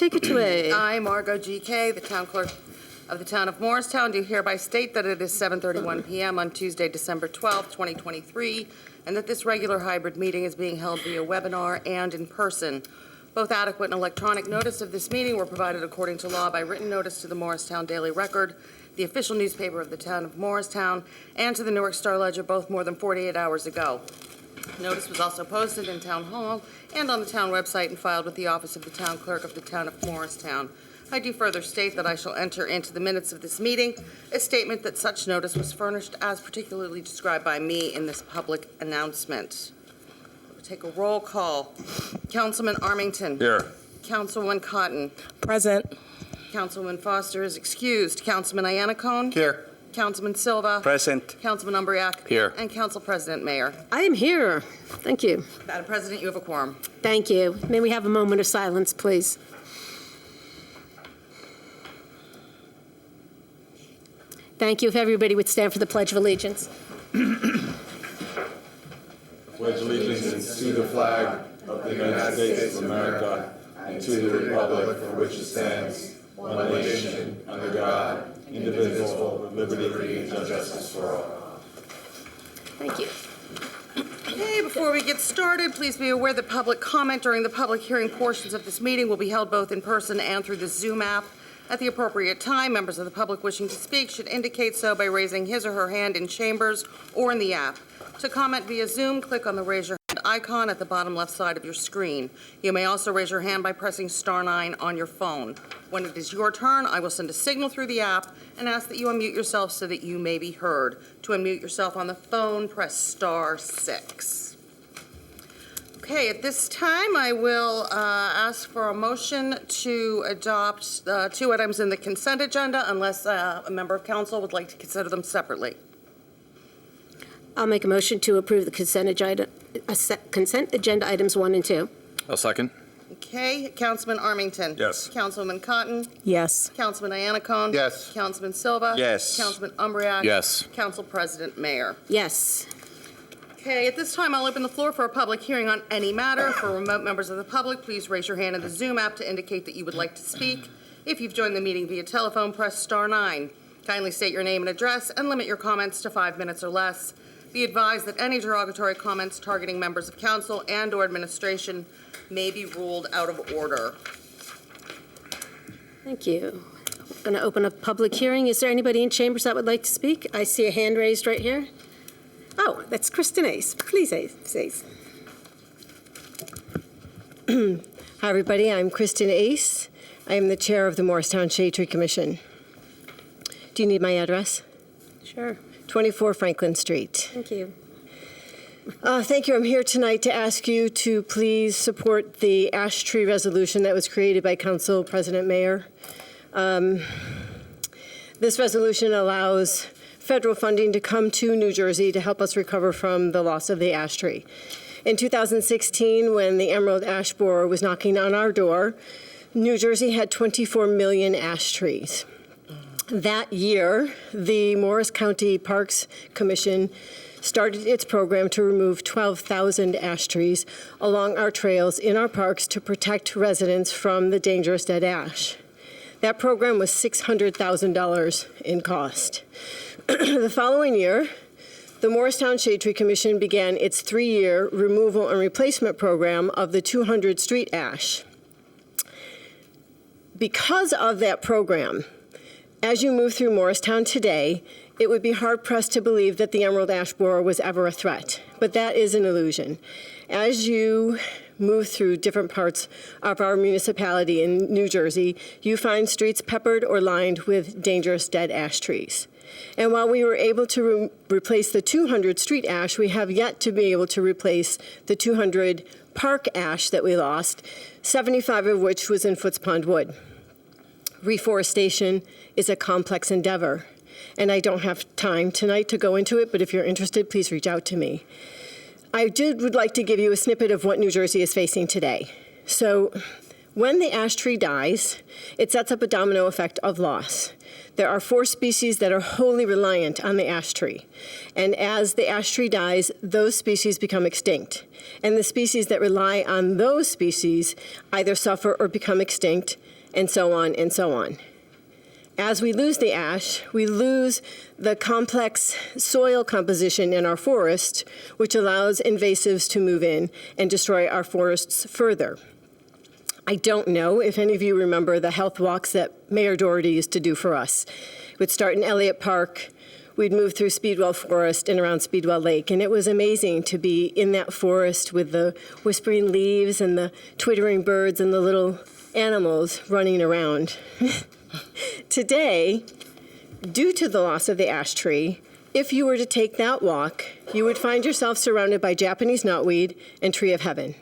take it away. I, Margot G.K., the town clerk of the town of Morristown, do hereby state that it is 7:31 p.m. on Tuesday, December 12th, 2023, and that this regular hybrid meeting is being held via webinar and in person. Both adequate and electronic notice of this meeting were provided according to law by written notice to the Morristown Daily Record, the official newspaper of the town of Morristown, and to the Newark Star Ledger, both more than 48 hours ago. Notice was also posted in Town Hall and on the town website and filed with the office of the town clerk of the town of Morristown. I do further state that I shall enter into the minutes of this meeting a statement that such notice was furnished as particularly described by me in this public announcement. We'll take a roll call. Councilman Armington. Here. Councilwoman Cotton. Present. Councilman Foster is excused. Councilman Iannacone. Here. Councilman Silva. Present. Councilman Umbriac. Here. And Council President Mayer. I am here. Thank you. Madam President, you have a quorum. Thank you. May we have a moment of silence, please? Thank you. If everybody would stand for the Pledge of Allegiance. Pledge allegiance to the flag of the United States of America and to the republic for which it stands, one nation, under God, indivisible, with liberty and justice for all. Thank you. Okay, before we get started, please be aware that public comment during the public hearing portions of this meeting will be held both in person and through the Zoom app. At the appropriate time, members of the public wishing to speak should indicate so by raising his or her hand in chambers or in the app. To comment via Zoom, click on the Raise Your Hand icon at the bottom left side of your screen. You may also raise your hand by pressing *9 on your phone. When it is your turn, I will send a signal through the app and ask that you unmute yourself so that you may be heard. To unmute yourself on the phone, press *6. Okay, at this time, I will ask for a motion to adopt 2 items in the consent agenda unless a member of council would like to consider them separately. I'll make a motion to approve the consent agenda items 1 and 2. I'll second. Okay, Councilman Armington. Yes. Councilwoman Cotton. Yes. Councilman Iannacone. Yes. Councilman Silva. Yes. Councilman Umbriac. Yes. Council President Mayer. Yes. Okay, at this time, I'll open the floor for a public hearing on any matter. For remote members of the public, please raise your hand in the Zoom app to indicate that you would like to speak. If you've joined the meeting via telephone, press *9. Kindly state your name and address and limit your comments to 5 minutes or less. Be advised that any derogatory comments targeting members of council and/or administration may be ruled out of order. Thank you. I'm going to open up public hearing. Is there anybody in chambers that would like to speak? I see a hand raised right here. Oh, that's Kristen Ace. Please, Ace. Hi, everybody. I'm Kristen Ace. I am the chair of the Morristown Shade Tree Commission. Do you need my address? Sure. 24 Franklin Street. Thank you. Thank you. I'm here tonight to ask you to please support the ash tree resolution that was created by Council President Mayer. This resolution allows federal funding to come to New Jersey to help us recover from the loss of the ash tree. In 2016, when the emerald ash borer was knocking on our door, New Jersey had 24 million ash trees. That year, the Morris County Parks Commission started its program to remove 12,000 ash trees along our trails in our parks to protect residents from the dangerous dead ash. That program was $600,000 in cost. The following year, the Morristown Shade Tree Commission began its 3-year removal and replacement program of the 200 street ash. Because of that program, as you move through Morristown today, it would be hard-pressed to believe that the emerald ash borer was ever a threat, but that is an illusion. As you move through different parts of our municipality in New Jersey, you find streets peppered or lined with dangerous dead ash trees. And while we were able to replace the 200 street ash, we have yet to be able to replace the 200 park ash that we lost, 75 of which was in Foots Pond Wood. Reforestation is a complex endeavor, and I don't have time tonight to go into it, but if you're interested, please reach out to me. I would like to give you a snippet of what New Jersey is facing today. So When the ash tree dies, it sets up a domino effect of loss. There are 4 species that are wholly reliant on the ash tree. And as the ash tree dies, those species become extinct. And the species that rely on those species either suffer or become extinct, and so on and so on. As we lose the ash, we lose the complex soil composition in our forest, which allows invasives to move in and destroy our forests further. I don't know if any of you remember the health walks that Mayor Doherty used to do for us. We'd start in Elliott Park, we'd move through Speedwell Forest and around Speedwell Lake, and it was amazing to be in that forest with the whispering leaves and the twittering birds and the little animals running around. Today, due to the loss of the ash tree, if you were to take that walk, you would find yourself surrounded by Japanese knotweed and tree of heaven,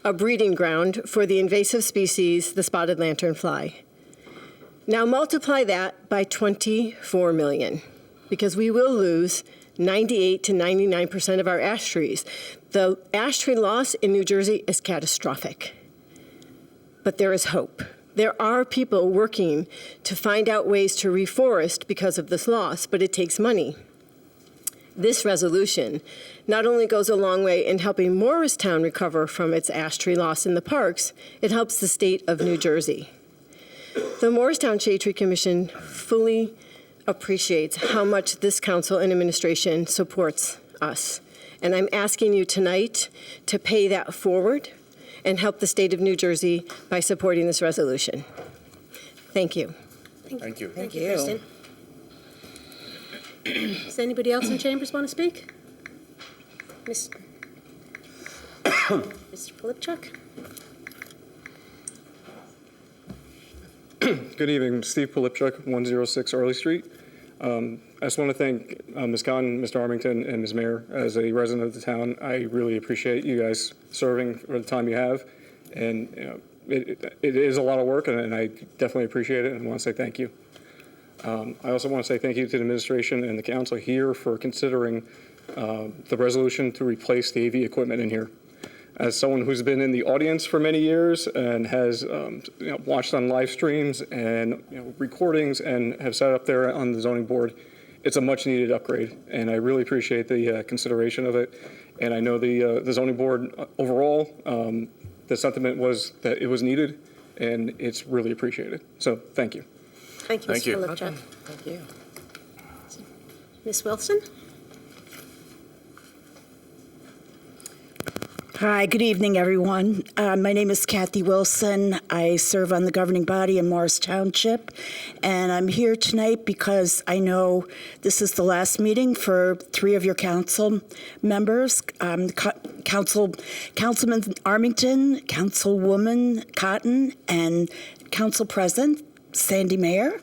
a breeding ground for the invasive species, the spotted lanternfly. Now multiply that by 24 million, because we will lose 98 to 99% of our ash trees. The ash tree loss in New Jersey is catastrophic. But there is hope. There are people working to find out ways to reforest because of this loss, but it takes money. This resolution not only goes a long way in helping Morristown recover from its ash tree loss in the parks, it helps the state of New Jersey. The Morristown Shade Tree Commission fully appreciates how much this council and administration supports us. And I'm asking you tonight to pay that forward and help the state of New Jersey by supporting this resolution. Thank you. Thank you. Thank you, Kristen. Does anybody else in chambers want to speak? Mr. Polipchuk? Good evening, Steve Polipchuk, 106 Early Street. I just want to thank Ms. Cotton, Mr. Armington, and Ms. Mayor. As a resident of the town, I really appreciate you guys serving for the time you have. And it is a lot of work, and I definitely appreciate it, and I want to say thank you. I also want to say thank you to the administration and the council here for considering the resolution to replace the AV equipment in here. As someone who's been in the audience for many years and has watched on live streams and recordings and have sat up there on the zoning board, it's a much needed upgrade, and I really appreciate the consideration of it. And I know the zoning board overall, the sentiment was that it was needed, and it's really appreciated. So thank you. Thank you, Thank Mr. you. Polipchuk. Thank you. Ms. Wilson? Hi, good evening, everyone. My name is Kathy Wilson. I serve on the governing body in Morris Township, and I'm here tonight because I know this is the last meeting for 3 of your council members, Councilman Armington, Councilwoman Cotton, and Council President Sandy Mayer.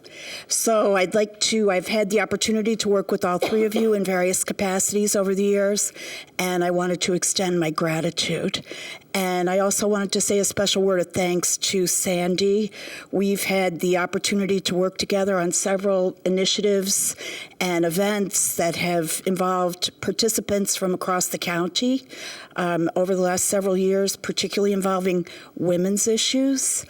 So I've had the opportunity to work with all 3 of you in various capacities over the years, and I wanted to extend my gratitude. And I also wanted to say a special word of thanks to Sandy. We've had the opportunity to work together on several initiatives and events that have involved participants from across the county over the last several years, particularly involving women's issues.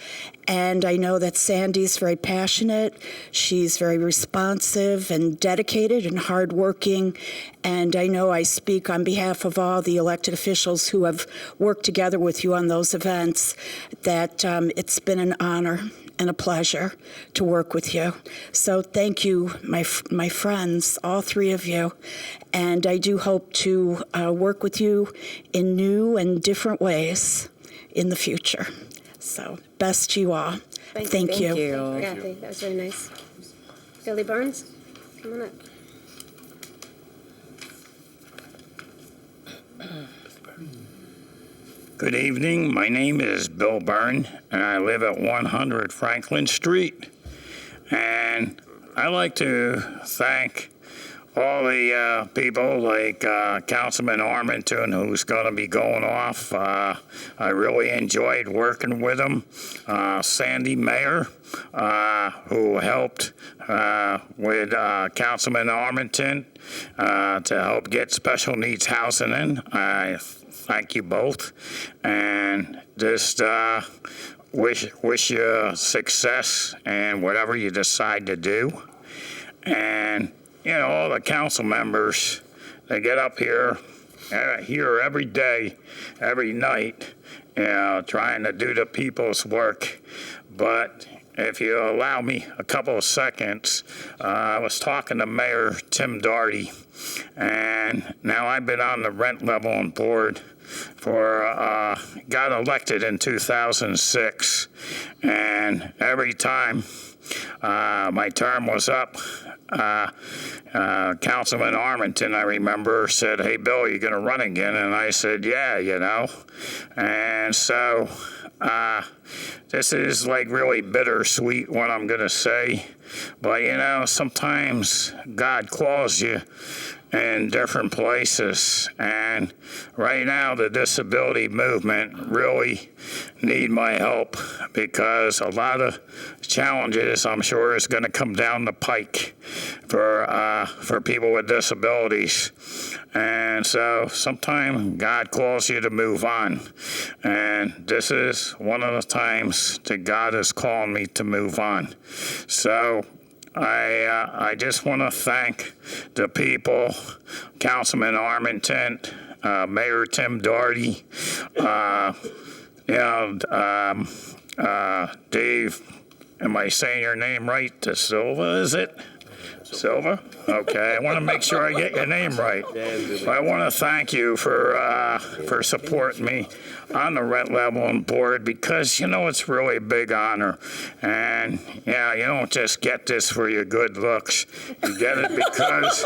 And I know that Sandy's very passionate. She's very responsive and dedicated and hardworking. And I know I speak on behalf of all the elected officials who have worked together with you on those events, that it's been an honor and a pleasure to work with you. So thank you, my friends, all 3 of you. And I do hope to work with you in new and different ways in the future. So best to you all. Thank you. Kathy, that was very nice. Billy Burns, come on up. Good evening. My name is Bill Byrne, and I live at 100 Franklin Street. And I'd like to thank all the people like Councilman Armington, who's going to be going off. I really enjoyed working with him. Sandy Mayer, who helped with Councilman Armington to help get special needs housing in. I thank you both. And just wish you success and whatever you decide to do. And, you know, all the council members, they get up here every day, every night, you know, trying to do the people's work. But if you allow me a couple of seconds, I was talking to Mayor Tim Doherty, and now I've been on the rent leveling board for, got elected in 2006, and every time my term was up, Councilman Armington, I remember, said, "Hey, Bill, you going to run again?" And I said, "Yeah, you know." And so this is like really bittersweet what I'm going to say. But, you know, sometimes God calls you in different places. And right now, the disability movement really need my help because a lot of challenges, I'm sure, is going to come down the pike for people with disabilities. And so sometimes God calls you to move on. And this is one of the times that God is calling me to move on. So I just want to thank the people, Councilman Armington, Mayor Tim Doherty, Dave, am I saying your name right? De Silva, is it? Silva? Okay, I want to make sure I get your name right. I want to thank you for supporting me on the rent leveling board because, you know, it's really a big honor. And, yeah, you don't just get this for your good looks. You get it because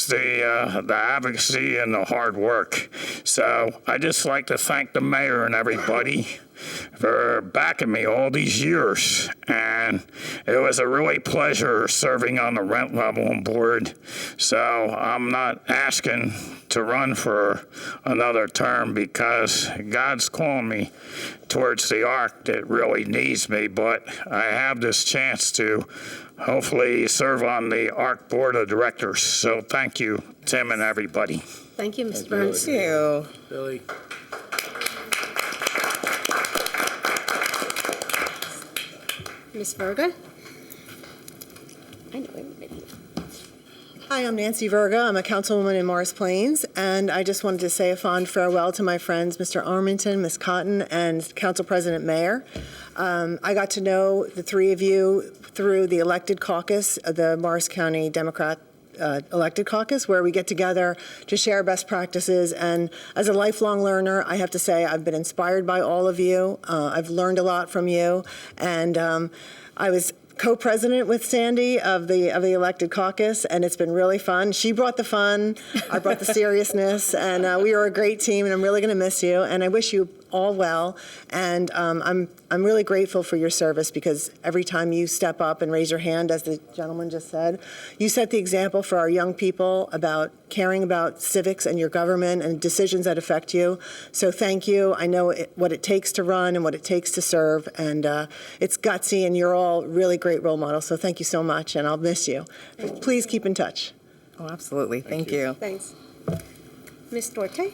the advocacy and the hard work. So I just like to thank the mayor and everybody for backing me all these years. And it was a really pleasure serving on the rent leveling board. So I'm not asking to run for another term because God's calling me towards the arc that really needs me. But I have this chance to hopefully serve on the ARC Board of Directors. So thank you, Tim and everybody. Thank you, Mr. Burns. Thank you. Billy. Ms. Verga? I know everybody. Hi, I'm Nancy Verga. I'm a councilwoman in Morris Plains, and I just wanted to say a fond farewell to my friends, Mr. Armington, Ms. Cotton, and Council President Mayer. I got to know the three of you through the elected caucus, the Morris County Democrat elected caucus, where we get together to share best practices. And as a lifelong learner, I have to say I've been inspired by all of you. I've learned a lot from you. And I was co-president with Sandy of the elected caucus, and it's been really fun. She brought the fun, I brought the seriousness, and we were a great team, and I'm really going to miss you, and I wish you all well. And I'm really grateful for your service because every time you step up and raise your hand, as the gentleman just said, you set the example for our young people about caring about civics and your government and decisions that affect you. So thank you. I know what it takes to run and what it takes to serve, and it's gutsy, and you're all really great role models. So thank you so much, and I'll miss you. Please keep in touch. Oh, absolutely. Thank you. Thanks. Ms. Duarte?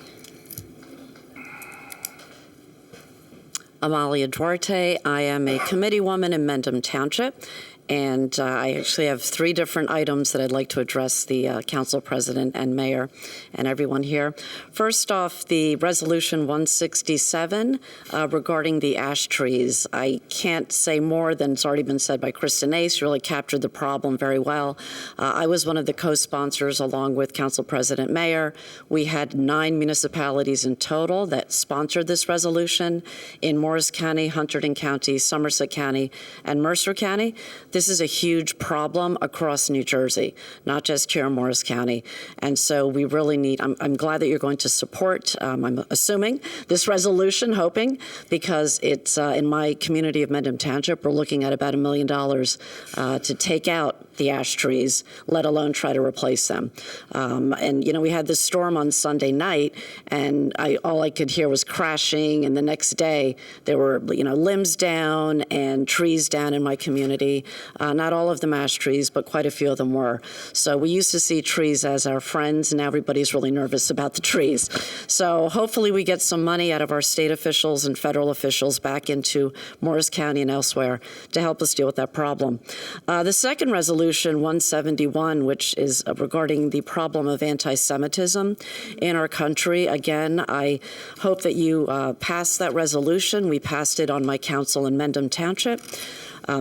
Amalia Duarte. I am a committee woman in Mendham Township, and I actually have three different items that I'd like to address the council president and mayor and everyone here. First off, the resolution 167 regarding the ash trees. I can't say more than it's already been said by Kristen Ace. She really captured the problem very well. I was one of the co-sponsors along with council president mayor. We had 9 municipalities in total that sponsored this resolution in Morris County, Hunterdon County, Somerset County, and Mercer County. This is a huge problem across New Jersey, not just here in Morris County. And so we really need, I'm glad that you're going to support, I'm assuming, this resolution, hoping, because it's in my community of Mendham Township, we're looking at about $1 million to take out the ash trees, let alone try to replace them. And, we had this storm on Sunday night, and all I could hear was crashing, and the next day there were, limbs down and trees down in my community. Not all of them ash trees, but quite a few of them were. So we used to see trees as our friends, and now everybody's really nervous about the trees. So hopefully we get some money out of our state officials and federal officials back into Morris County and elsewhere to help us deal with that problem. The second resolution, 171, which is regarding the problem of anti-Semitism in our country. Again, I hope that you pass that resolution. We passed it on my council in Mendham Township.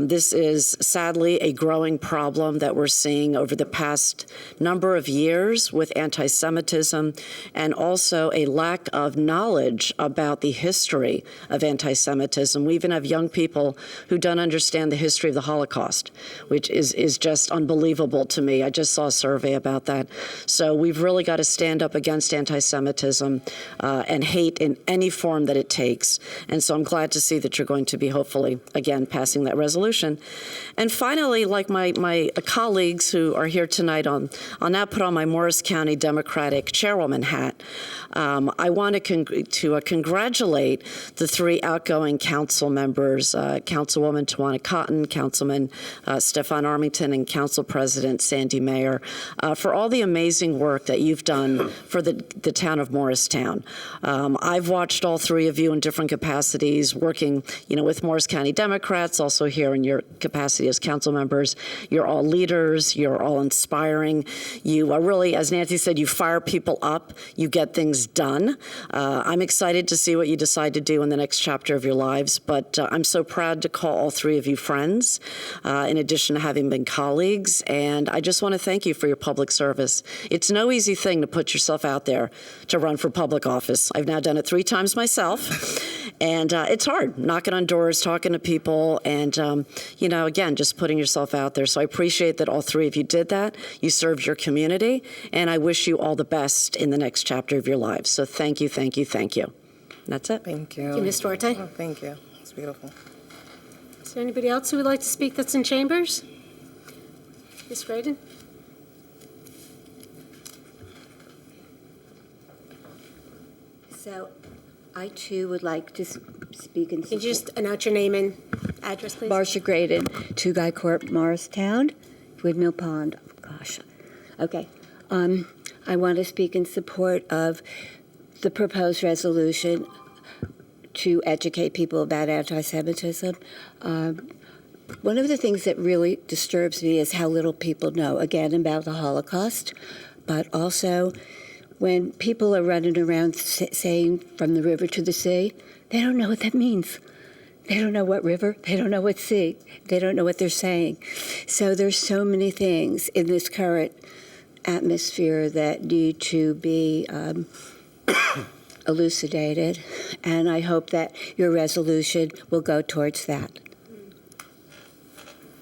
This is sadly a growing problem that we're seeing over the past number of years with anti-Semitism, and also a lack of knowledge about the history of anti-Semitism. We even have young people who don't understand the history of the Holocaust, which is just unbelievable to me. I just saw a survey about that. So we've really got to stand up against anti-Semitism and hate in any form that it takes. And so I'm glad to see that you're going to be hopefully, again, passing that resolution. And finally, like my colleagues who are here tonight, I'll now put on my Morris County Democratic Chairwoman hat. I want to congratulate the three outgoing council members, Councilwoman Tawana Cotton, Councilman Stefan Armington, and Council President Sandy Mayer, for all the amazing work that you've done for the town of Morristown. I've watched all three of you in different capacities, working, with Morris County Democrats, also here in your capacity as council members. You're all leaders. You're all inspiring. You are really, as Nancy said, you fire people up. You get things done. I'm excited to see what you decide to do in the next chapter of your lives, but I'm so proud to call all three of you friends, in addition to having been colleagues, and I just want to thank you for your public service. It's no easy thing to put yourself out there to run for public office. I've now done it 3 times myself, and it's hard, knocking on doors, talking to people, and, again, just putting yourself out there. So I appreciate that all three of you did that. You served your community, and I wish you all the best in the next chapter of your lives. So thank you, thank you, thank you. That's it. Thank you. Thank you, Ms. Duarte. Oh, thank you. It's beautiful. Is there anybody else who would like to speak that's in chambers? Ms. Graydon? So I, too, would like to speak in Can you support. just announce your name and address, please? Marcia Graydon, 2 Guy Court, Morristown, Windmill Pond. Gosh. Okay. I want to speak in support of the proposed resolution to educate people about anti-Semitism. One of the things that really disturbs me is how little people know, again, about the Holocaust, but also when people are running around saying from the river to the sea, they don't know what that means. They don't know what river, they don't know what sea, they don't know what they're saying. So there's so many things in this current atmosphere that need to be elucidated, and I hope that your resolution will go towards that.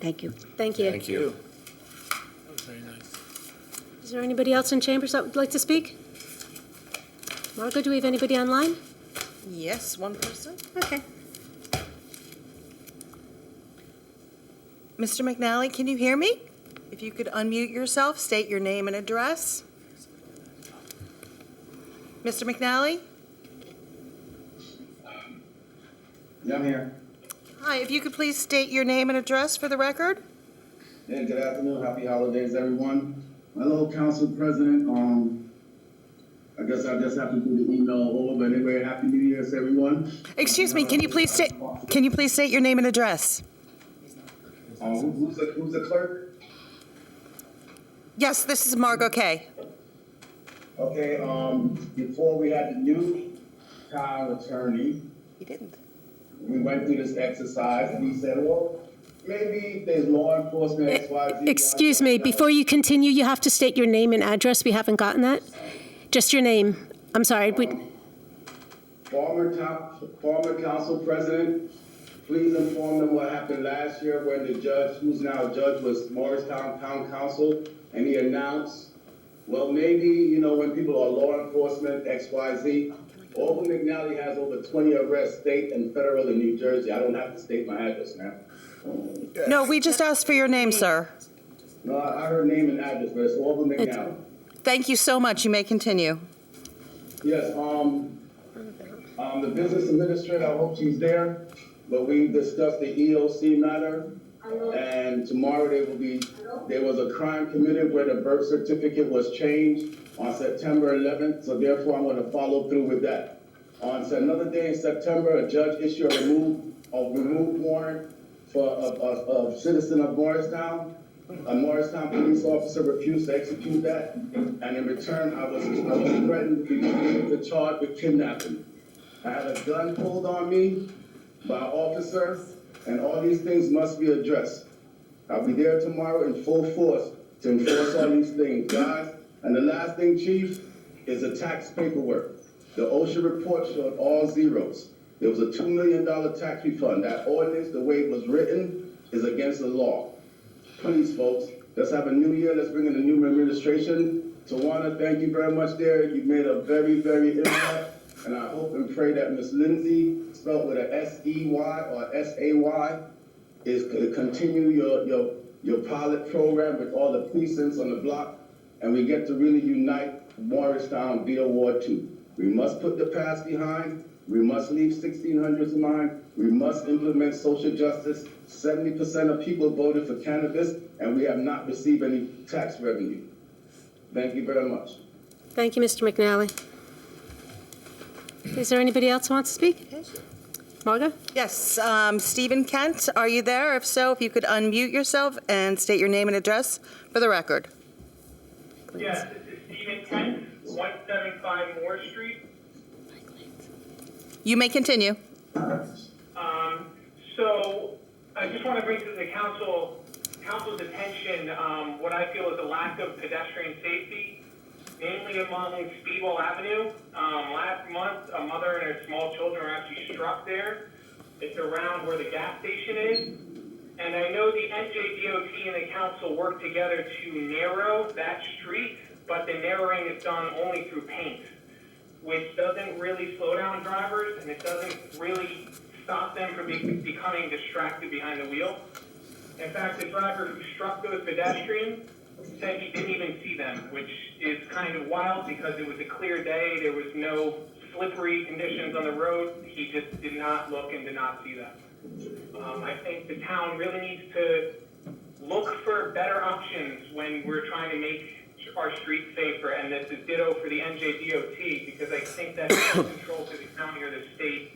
Thank you. Thank you. Thank you. Is there anybody else in chambers that would like to speak? Margot, do we have anybody online? Yes, one person. Okay. Mr. McNally, can you hear me? If you could unmute yourself, state your name and address. Mr. McNally? Yeah, I'm here. Hi, if you could please state your name and address for the record. Yeah, good afternoon. Happy holidays, everyone. My little council president, I guess I just have to do the email over, but anyway, Happy New Year to everyone. Excuse me, can you please state your name and address? Who's the clerk? Yes, this is Margot Kay. Okay, before we had the new town attorney, He didn't. we went through this exercise and he said, well, maybe there's law enforcement, XYZ. Excuse me, before you continue, you have to state your name and address. We haven't gotten that. Just your name. I'm sorry. Former council president, please inform them what happened last year when the judge, who's now a judge, was Morristown Town Council, and he announced, well, maybe, when people are law enforcement, XYZ, Alvin McNally has over 20 arrests, state and federal in New Jersey. I don't have to state my address, ma'am. No, we just asked for your name, sir. No, I heard name and address, but it's Orville McNally. Thank you so much. You may continue. Yes, the business administrator, I hope she's there, but we discussed the EOC matter. And tomorrow there was a crime committed where the birth certificate was changed on September 11th, so therefore I'm gonna follow through with that. On another day in September, a judge issued a remove warrant for a citizen of Morristown. A Morristown police officer refused to execute that, and in return, I was threatened to charge with kidnapping. I had a gun pulled on me by an officer, and all these things must be addressed. I'll be there tomorrow in full force to enforce all these things, guys. And the last thing, Chief, is the tax paperwork. The OSHA report showed all zeros. There was a $2 million tax refund. That ordinance, the way it was written, is against the law. Please, folks, let's have a new year. Let's bring in a new administration. Tawana, thank you very much there. You made a very, very impact. And I hope and pray that Ms. Lindsay, spelled with a S-E-Y or S-A-Y, is continue your pilot program with all the precincts on the block, and we get to really unite Morristown via Ward 2. We must put the past behind. We must leave 1600s in mind. We must implement social justice. 70% of people voted for cannabis, and we have not received any tax revenue. Thank you very much. Thank you, Mr. McNally. Is there anybody else who wants to speak? Margo? Yes, Stephen Kent, are you there? If so, if you could unmute yourself and state your name and address for the record. Yes, this is Stephen Kent, 175 Moore Street. You may continue. So I just want to bring to the council's attention what I feel is a lack of pedestrian safety, mainly along Speedwell Avenue. Last month, a mother and her small children were actually struck there. It's around where the gas station is. And I know the NJDOT and the council work together to narrow that street, but the narrowing is done only through paint, which doesn't really slow down drivers, and it doesn't really stop them from becoming distracted behind the wheel. In fact, the driver who struck those pedestrians said he didn't even see them, which is kind of wild because it was a clear day. There was no slippery conditions on the road. He just did not look and did not see them. I think the town really needs to look for better options when we're trying to make our streets safer, and this is ditto for the NJDOT, because I think that's not control to the county or the state.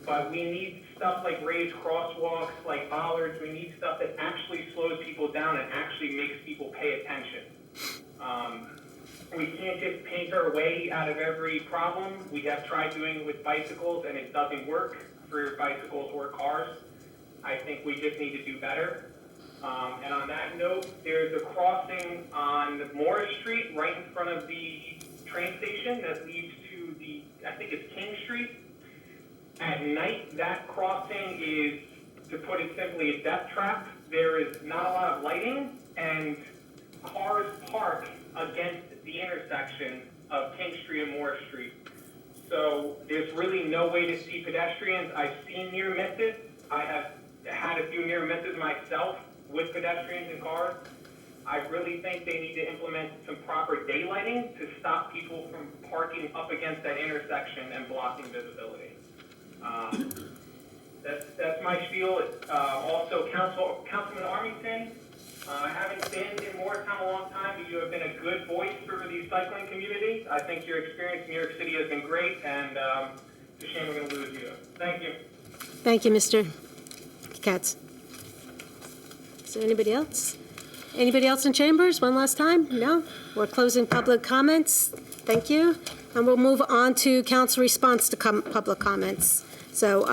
But we need stuff like raised crosswalks, like bollards. We need stuff that actually slows people down and actually makes people pay attention. We can't just paint our way out of every problem. We have tried doing it with bicycles, and it doesn't work for bicycles or cars. I think we just need to do better. And on that note, there's a crossing on Morris Street right in front of the train station that leads to the, I think it's King Street. At night, that crossing is, to put it simply, a death trap. There is not a lot of lighting, and cars park against the intersection of King Street and Morris Street. So there's really no way to see pedestrians. I've seen near misses. I have had a few near misses myself with pedestrians and cars. I really think they need to implement some proper daylighting to stop people from parking up against that intersection and blocking visibility. That's my spiel. Also, Councilman Armington, I haven't been in Morristown a long time, but you have been a good voice for the cycling community. I think your experience in New York City has been great, and it's a shame we're going to lose you. Thank you. Thank you, Mr. Katz. Is there anybody else? Anybody else in chambers? One last time? No? We're closing public comments. Thank you. And we'll move on to council response to public comments. So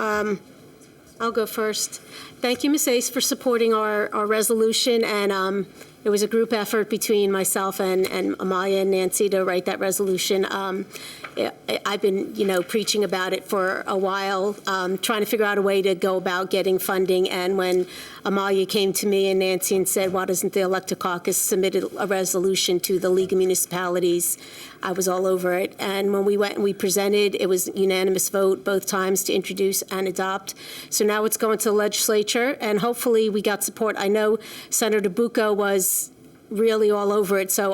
I'll go first. Thank you, Ms. Ace, for supporting our resolution. And it was a group effort between myself and Amalia and Nancy to write that resolution. I've been, preaching about it for a while, trying to figure out a way to go about getting funding. And when Amalia came to me and Nancy and said, why doesn't the Elected Caucus submit a resolution to the League of Municipalities, I was all over it. And when we went and we presented, it was unanimous vote both times to introduce and adopt. So now it's going to the legislature, and hopefully we got support. I know Senator Bucco was really all over it. So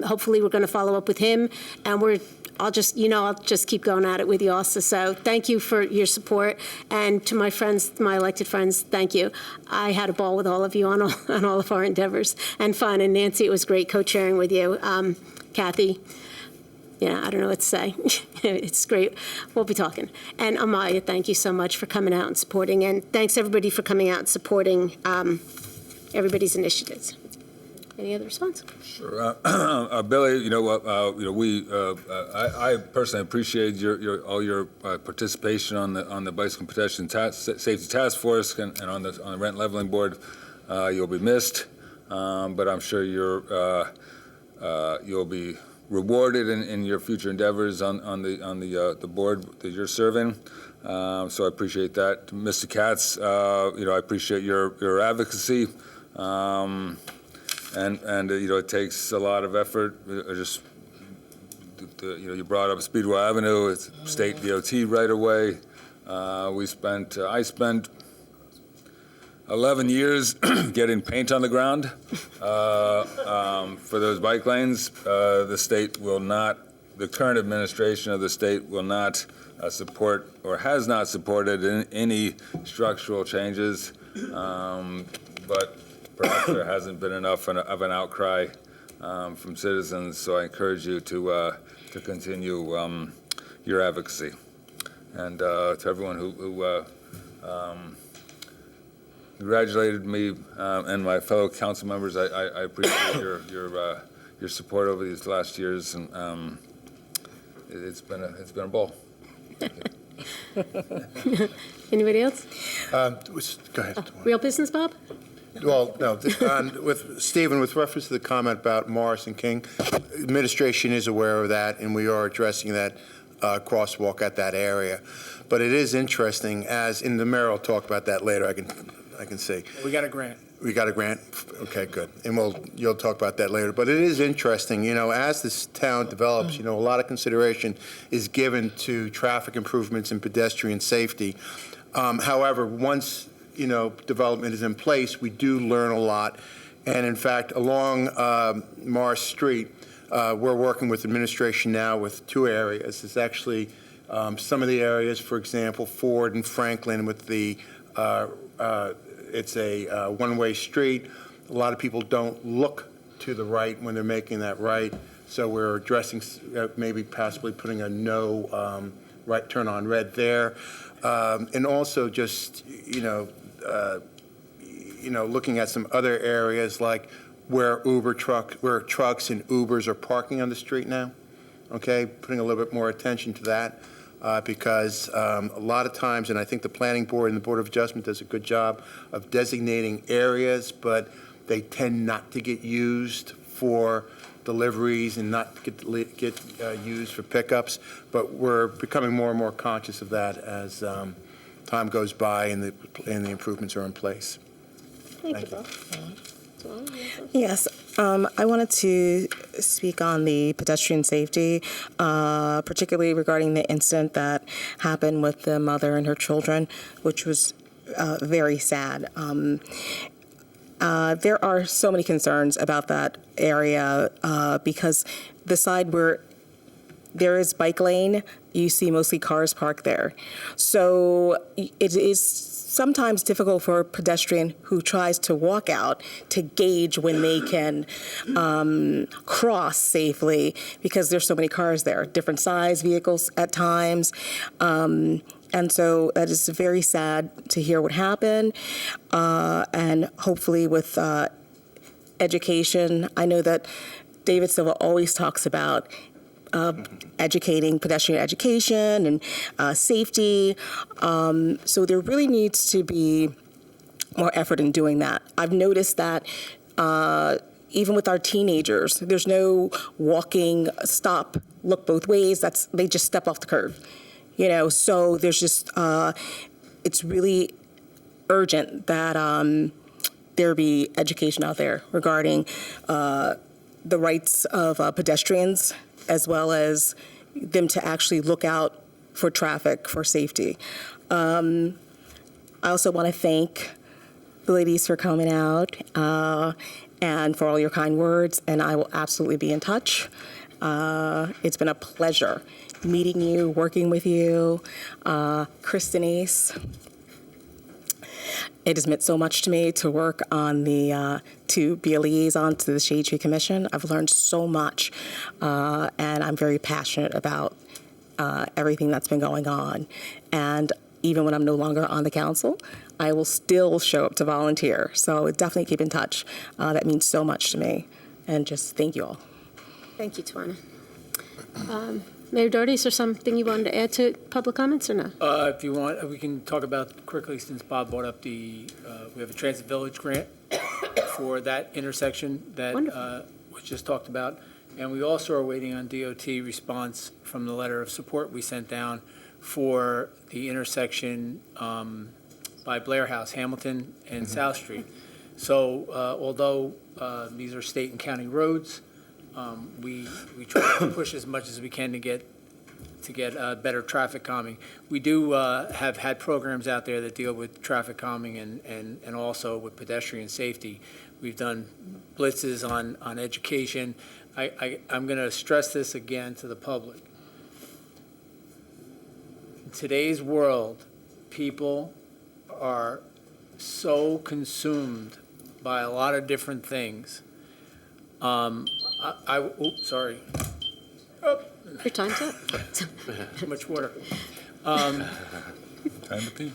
hopefully we're going to follow up with him, and I'll just keep going at it with you also. So thank you for your support, and to my friends, my elected friends, thank you. I had a ball with all of you on all of our endeavors and fun. And Nancy, it was great co-chairing with you. Kathy, I don't know what to say. It's great. We'll be talking. And Amaya, thank you so much for coming out and supporting. And thanks everybody for coming out and supporting everybody's initiatives. Any other response? Sure. Billy, I personally appreciate all your participation on the Bicycle Pedestrian Safety Task Force and on the Rent Leveling Board. You'll be missed, but I'm sure you'll be rewarded in your future endeavors on the board that you're serving. So I appreciate that. Mr. Katz, I appreciate your advocacy. And it takes a lot of effort. You brought up Speedwell Avenue. It's state DOT right away. I spent 11 years getting paint on the ground for those bike lanes. The current administration of the state will not support or has not supported any structural changes, but perhaps there hasn't been enough of an outcry from citizens, so I encourage you to continue your advocacy. And to everyone who congratulated me and my fellow council members, I appreciate your support over these last years, and it's been a ball. Anybody else? Go ahead. Real business, Bob? Well, no. With Stephen, with reference to the comment about Morris and King, administration is aware of that, and we are addressing that crosswalk at that area. But it is interesting, as in the mayor will talk about that later. I can see. We got a grant. We got a grant? Okay, good. And you'll talk about that later. But it is interesting, as this town develops, a lot of consideration is given to traffic improvements and pedestrian safety. However, once development is in place, we do learn a lot. And in fact, along Morris Street, we're working with administration now with two areas. It's actually some of the areas, for example, Ford and Franklin with the, it's a one-way street. A lot of people don't look to the right when they're making that right. So we're addressing maybe possibly putting a no right turn on red there. And also just, looking at some other areas like where trucks and Ubers are parking on the street now. Okay, putting a little bit more attention to that because a lot of times, and I think the Planning Board and the Board of Adjustment does a good job of designating areas, but they tend not to get used for deliveries and not get used for pickups. But we're becoming more and more conscious of that as time goes by and the improvements are in place. Thank you, Bob. Yes, I wanted to speak on the pedestrian safety, particularly regarding the incident that happened with the mother and her children, which was very sad. There are so many concerns about that area because the side where there is bike lane, you see mostly cars parked there. So it is sometimes difficult for a pedestrian who tries to walk out to gauge when they can cross safely because there's so many cars there, different size vehicles at times. And so that is very sad to hear what happened. And hopefully with education, I know that David Silva always talks about educating, pedestrian education and safety. So there really needs to be more effort in doing that. I've noticed that even with our teenagers, there's no walking, stop, look both ways. They just step off the curb. So there's just, it's really urgent that there be education out there regarding the rights of pedestrians as well as them to actually look out for traffic for safety. I also want to thank the ladies for coming out and for all your kind words, and I will absolutely be in touch. It's been a pleasure meeting you, working with you. Kristen Ace, it has meant so much to me to work on to be a liaison to the Shade Tree Commission. I've learned so much, and I'm very passionate about everything that's been going on. And even when I'm no longer on the council, I will still show up to volunteer. So definitely keep in touch. That means so much to me. And just thank you all. Thank you, Tawana. Mayor Doherty, is there something you wanted to add to public comments or no? If you want, we can talk about quickly, since Bob brought up we have a Transit Village grant for that intersection that we just talked about. And we also are waiting on DOT response from the letter of support we sent down for the intersection by Blair House, Hamilton, and South Street. So although these are state and county roads, we try to push as much as we can to get better traffic calming. We do have had programs out there that deal with traffic calming and also with pedestrian safety. We've done blitzes on education. I'm going to stress this again to the public. In today's world, people are so consumed by a lot of different things. Oops, sorry. Your time's up. Too much water. Time to pee.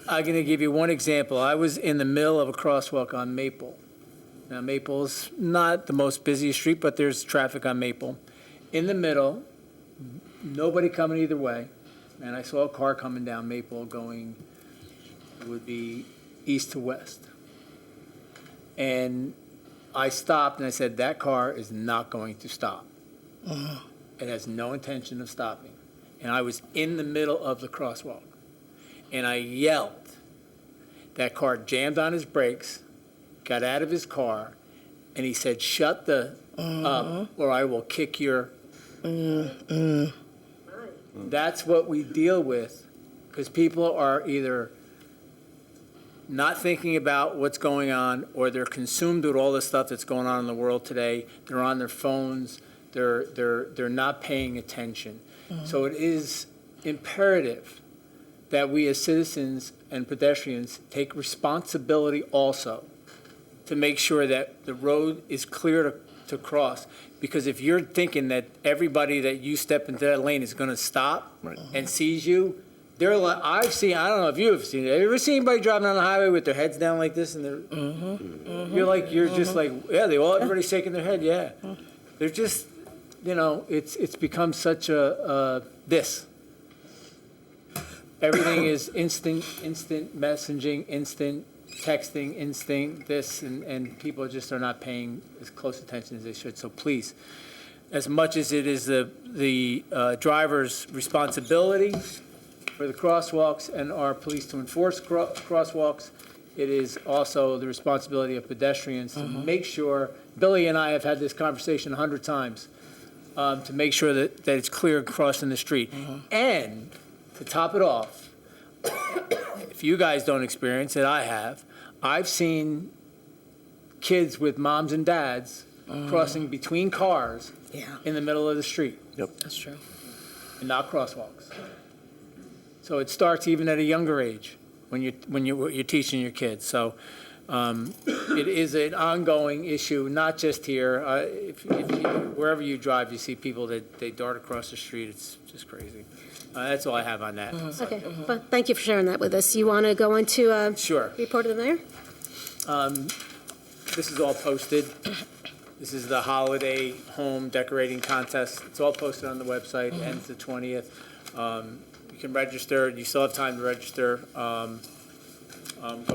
I'm going to give you one example. I was in the middle of a crosswalk on Maple. Now, Maple's not the most busy street, but there's traffic on Maple. In the middle, nobody coming either way, and I saw a car coming down Maple going, it would be east to west. And I stopped and I said, that car is not going to stop. It has no intention of stopping. And I was in the middle of the crosswalk. And I yelled. That car jammed on his brakes, got out of his car, and he said, shut the up or I will kick your... That's what we deal with, because people are either not thinking about what's going on, or they're consumed with all the stuff that's going on in the world today. They're on their phones. They're not paying attention. So it is imperative that we as citizens and pedestrians take responsibility also to make sure that the road is clear to cross. Because if you're thinking that everybody that you step into that lane is going to stop and sees you, they're like, I don't know if you have seen it. Have you ever seen anybody driving on the highway with their heads down like this? And they're, you're just like, yeah, everybody's shaking their head, yeah. They're just, it's become such this. Everything is instant messaging, instant texting, instinct, this, and people just are not paying as close attention as they should. So please, as much as it is the driver's responsibility for the crosswalks and our police to enforce crosswalks, it is also the responsibility of pedestrians to make sure, Billy and I have had this conversation 100 times, to make sure that it's clear crossing the street. And to top it off, if you guys don't experience it, I've seen kids with moms and dads crossing between cars in the middle of the street. Yep, that's true. And not crosswalks. So it starts even at a younger age when you're teaching your kids. So it is an ongoing issue, not just here. Wherever you drive, you see people that they dart across the street. It's just crazy. That's all I have on that. Okay, well, thank you for sharing that with us. You want to go into Sure. report of the mayor? This is all posted. This is the holiday home decorating contest. It's all posted on the website. Ends the 20th. You can register. You still have time to register. Go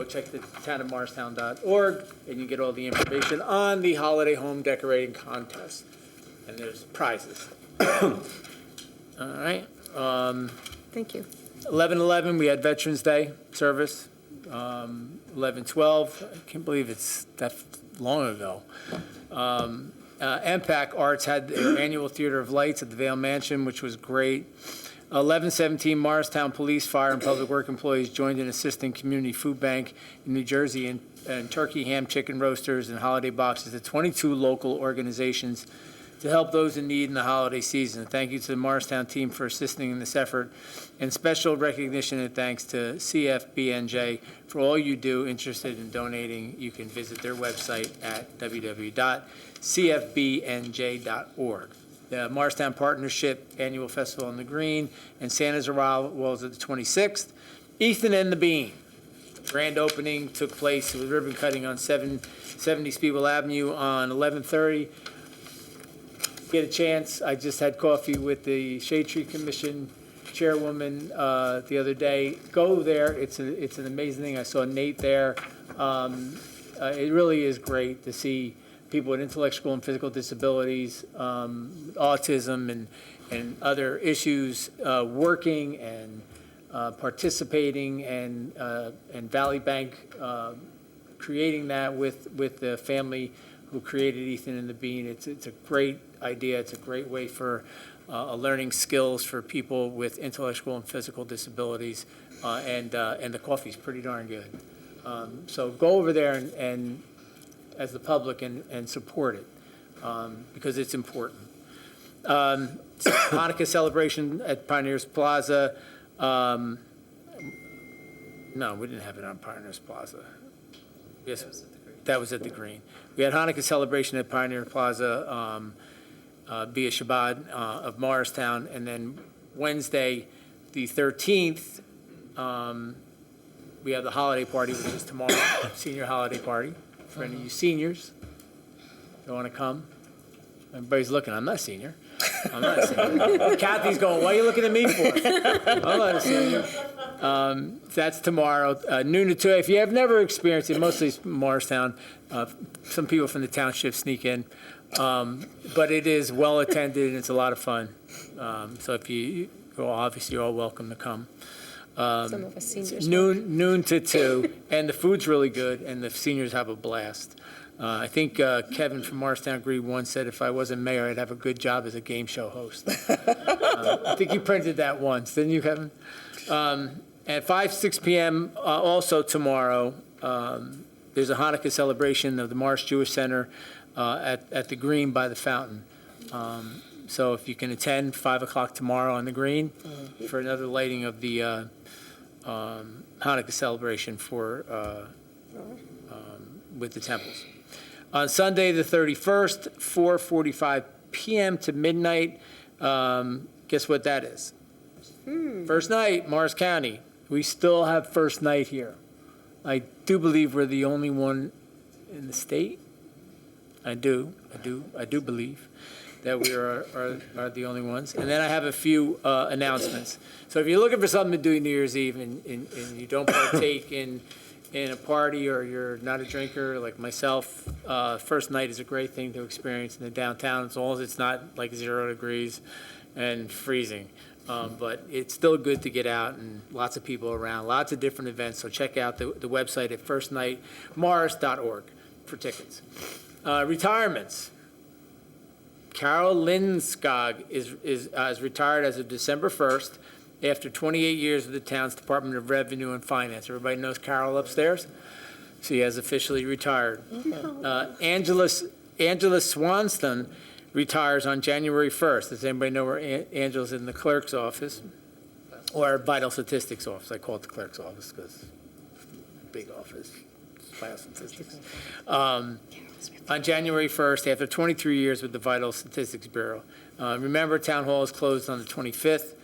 check the townofmorristown.org, and you get all the information on the holiday home decorating contest. And there's prizes. All right. Thank you. 11/11, we had Veterans Day service. 11/12, I can't believe it's that long ago. MPAC Arts had their annual Theater of Lights at the Vale Mansion, which was great. 1117 Morristown Police, Fire, and Public Work employees joined in assisting Community Food Bank in New Jersey and turkey, ham, chicken roasters, and holiday boxes to 22 local organizations to help those in need in the holiday season. Thank you to the Morristown team for assisting in this effort, and special recognition and thanks to CFBNJ for all you do. Interested in donating, you can visit their website at www.cfbnj.org. The Morristown Partnership Annual Festival on the Green and Santa's Arrival was at the 26th. Ethan and the Bean. Grand opening took place with ribbon cutting on 770 Speedwell Avenue on 11:30. Get a chance. I just had coffee with the Shade Tree Commission chairwoman the other day. Go there. It's an amazing thing. I saw Nate there. It really is great to see people with intellectual and physical disabilities, autism, and other issues working and participating, and Valley Bank creating that with the family who created Ethan and the Bean. It's a great idea. It's a great way for learning skills for people with intellectual and physical disabilities, and the coffee's pretty darn good. So go over there and as the public and support it, because it's important. Hanukkah celebration at Pioneers Plaza. No, we didn't have it on Pioneers Plaza. Yes, that was at the Green. We had Hanukkah celebration at Pioneer Plaza, Bia Shabbat of Morristown, and then Wednesday, the 13th, we have the holiday party, which is tomorrow, senior holiday party. For any of you seniors that want to come. Everybody's looking. I'm not a senior. I'm not a senior. Kathy's going, what are you looking at me for? I'm not a senior. That's tomorrow, noon to 2. If you have never experienced it, mostly it's Morristown. Some people from the township sneak in. But it is well attended, and it's a lot of fun. So if you go, obviously you're all welcome to come. Some of us seniors. Noon to 2, and the food's really good, and the seniors have a blast. I think Kevin from Morristown Green once said if I wasn't mayor, I'd have a good job as a game show host. I think you printed that once, didn't you, Kevin? At 6 p.m. Also tomorrow, there's a Hanukkah celebration of the Morris Jewish Center at the Green by the fountain. So if you can attend, 5 o'clock tomorrow on the Green for another lighting of the Hanukkah celebration for with the temples. On Sunday the 31st, 4:45 p.m. to midnight. Guess what that is? First night, Morris County. We still have first night here. I do believe we're the only one in the state. I do believe that we are the only ones. And then I have a few announcements. So if you're looking for something to do New Year's Eve and you don't partake in a party, or you're not a drinker like myself, first night is a great thing to experience in the downtown, as long as it's not like 0 degrees and freezing. But it's still good to get out, and lots of people around, lots of different events. So check out the website at firstnightmorris.org for tickets. Retirements. Carol Lindskog is retired as of December 1st after 28 years with the town's Department of Revenue and Finance. Everybody knows Carol upstairs? She has officially retired. Angela Swanston retires on January 1st. Does anybody know where Angela's in? The clerk's office or vital statistics office? I call it the clerk's office because big office, vital statistics. On January 1st, after 23 years with the Vital Statistics Bureau. Remember, Town Hall is closed on the 25th,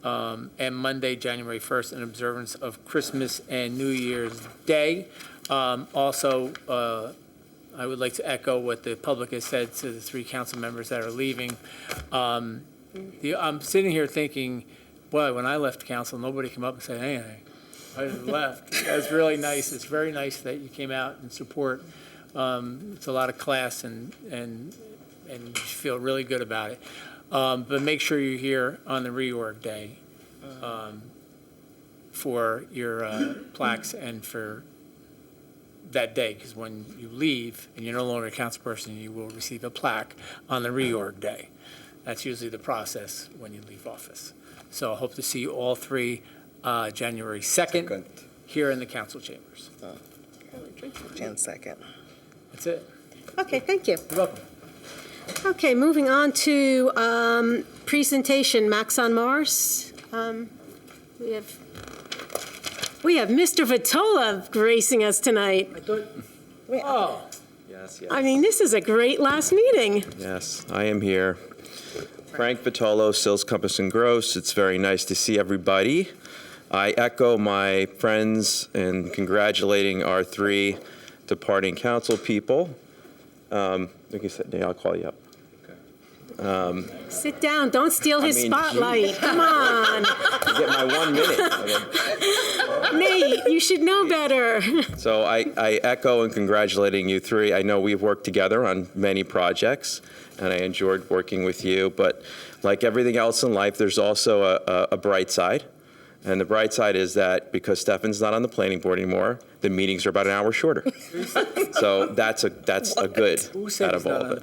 and Monday, January 1st, in observance of Christmas and New Year's Day. Also, I would like to echo what the public has said to the 3 council members that are leaving. I'm sitting here thinking, boy, when I left council, nobody came up and said anything. I just left. That's really nice. It's very nice that you came out and support. It's a lot of class, and you feel really good about it. But make sure you're here on the reorg day for your plaques and for that day, because when you leave and you're no longer a council person, you will receive a plaque on the reorg day. That's usually the process when you leave office. So I hope to see you all three January 2nd here in the council chambers. Jan 2nd. That's it. Okay, thank you. You're welcome. Okay, moving on to presentation, Max on Mars. We have Mr. Vitola gracing us tonight. Oh. Yes, yes. I mean, this is a great last meeting. Yes, I am here. Frank Vitolo, Sills, Compass, and Gross. It's very nice to see everybody. I echo my friends in congratulating our three departing council people. Like you said, I'll call you up. Sit down, don't steal his spotlight. geez. Come on. You get my 1 minute. Nate, you should know better. So I echo in congratulating you three. I know we've worked together on many projects, and I enjoyed working with you. But like everything else in life, there's also a bright side. And the bright side is that because Stefan's not on the planning board anymore, the meetings are about an hour shorter. So that's a good out of all of it.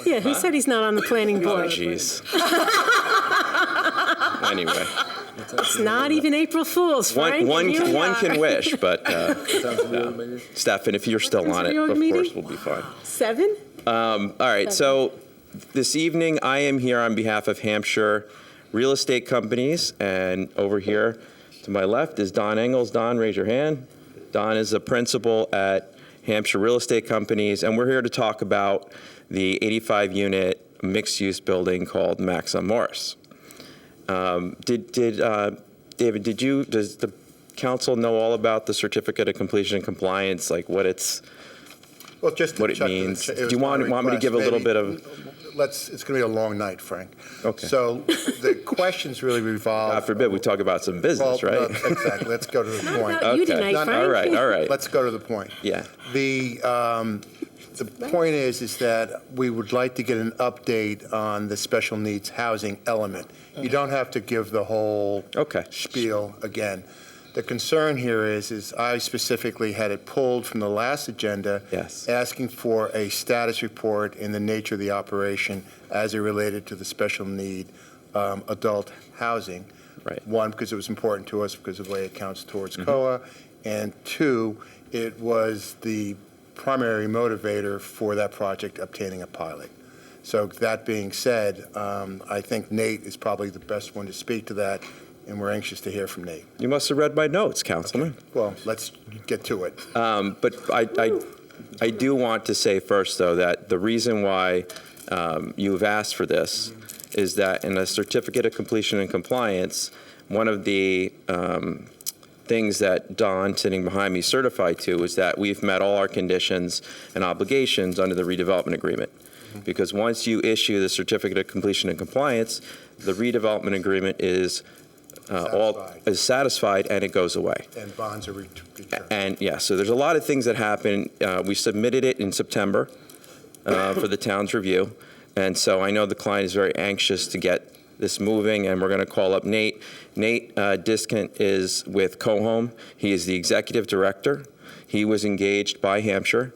Yeah, who said he's not on the planning Oh, board? jeez. Anyway. It's not even April Fool's, Frank. One and here we are. can wish, but Stefan, if you're still on it, of course, we'll be fine. 7? All right, so this evening I am here on behalf of Hampshire Real Estate Companies, and over here to my left is Don Engels. Don, raise your hand. Don is a principal at Hampshire Real Estate Companies, and we're here to talk about the 85-unit mixed-use building called Max on Morris. David, does the council know all about the certificate of completion and compliance, like what it's, Well, just what it means? Do you want me to give a little bit of? It's going to be a long night, Frank. Okay. So the questions really revolve. God forbid we talk about some business, right? No, exactly. Let's go to the point. about you tonight, Frank. All right. Let's go to the point. Yeah. The point is that we would like to get an update on the special needs housing element. You don't have to give the whole spiel again. The concern here is I specifically had it pulled from the last agenda, asking for a status report in the nature of the operation as it related to the special need adult housing. Right. One, because it was important to us because of the way it counts towards COA, and two, it was the primary motivator for that project obtaining a pilot. So that being said, I think Nate is probably the best one to speak to that, and we're anxious to hear from Nate. You must have read my notes, Councilman. Okay. Well, let's get to it. But I do want to say first, though, that the reason why you've asked for this is that in a certificate of completion and compliance, one of the things that Don, sitting behind me, certified to is that we've met all our conditions and obligations under the redevelopment agreement. Because once you issue the certificate of completion and compliance, the redevelopment agreement is satisfied and it goes away. And bonds are returned. And yeah, so there's a lot of things that happen. We submitted it in September for the town's review. And so I know the client is very anxious to get this moving, and we're going to call up Nate. Nate Diskant is with CoHome. He is the executive director. He was engaged by Hampshire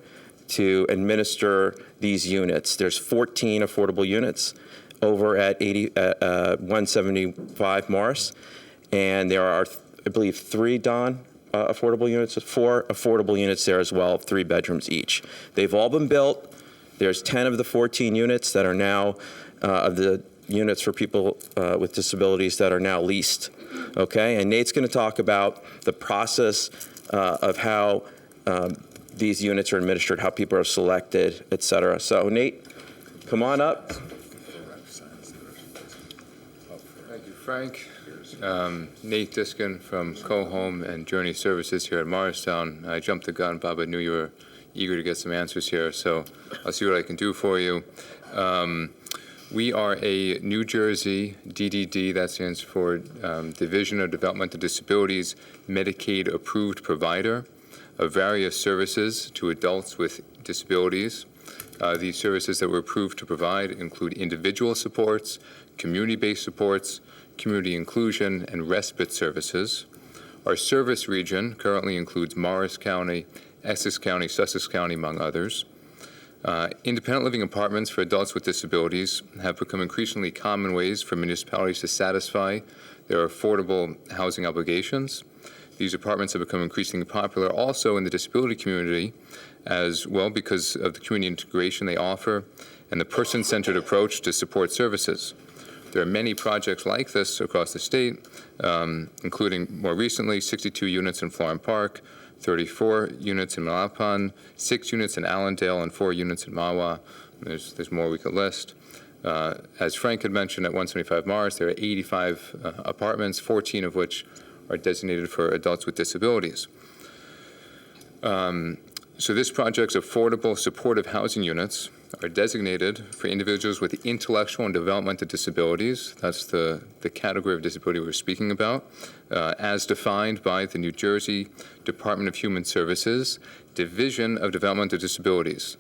to administer these units. There's 14 affordable units over at 175 Morris, and there are, I believe, 3, Don, affordable units, 4 affordable units there as well, 3 bedrooms each. They've all been built. There's 10 of the 14 units that are now, of the units for people with disabilities that are now leased, okay? And Nate's gonna talk about the process of how these units are administered, how people are selected, et cetera. So Nate, come on up. Thank you, Frank. Nate Diskin from CoHome and Journey Services here at Morristown. I jumped the gun, Bob. I knew you were eager to get some answers here, so I'll see what I can do for you. We are a New Jersey DDD, that stands for Division of Developmental Disabilities, Medicaid-approved provider of various services to adults with disabilities. These services that we're approved to provide include individual supports, community-based supports, community inclusion, and respite services. Our service region currently includes Morris County, Essex County, Sussex County, among others. Independent living apartments for adults with disabilities have become increasingly common ways for municipalities to satisfy their affordable housing obligations. These apartments have become increasingly popular also in the disability community as well because of the community integration they offer and the person-centered approach to support services. There are many projects like this across the state, including more recently 62 units in Florham Park, 34 units in Malapan, 6 units in Allendale, and 4 units in Mahwah. There's more we could list. As Frank had mentioned, at 175 Mars, there are 85 apartments, 14 of which are designated for adults with disabilities. So this project's affordable supportive housing units are designated for individuals with intellectual and developmental disabilities. That's the category of disability we're speaking about, as defined by the New Jersey Department of Human Services, Division of Developmental Disabilities,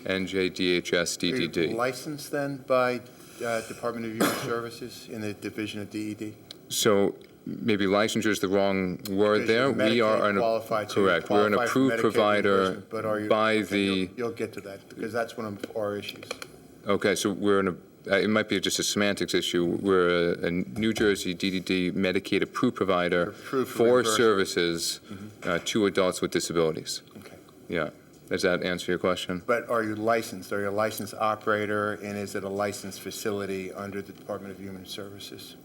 NJDHS DDD. Are you licensed then by Department of Human Services in the Division of DED? So maybe licensure is the wrong word there. We are correct. We're an approved provider by the. You'll get to that because that's one of our issues. Okay, so we're in a. It might be just a semantics issue. We're a New Jersey DDD Medicaid approved provider for services to adults with disabilities. Okay. Yeah. Does that answer your question? But are you licensed? Are you a licensed operator, and is it a licensed facility under the Department of Human Services?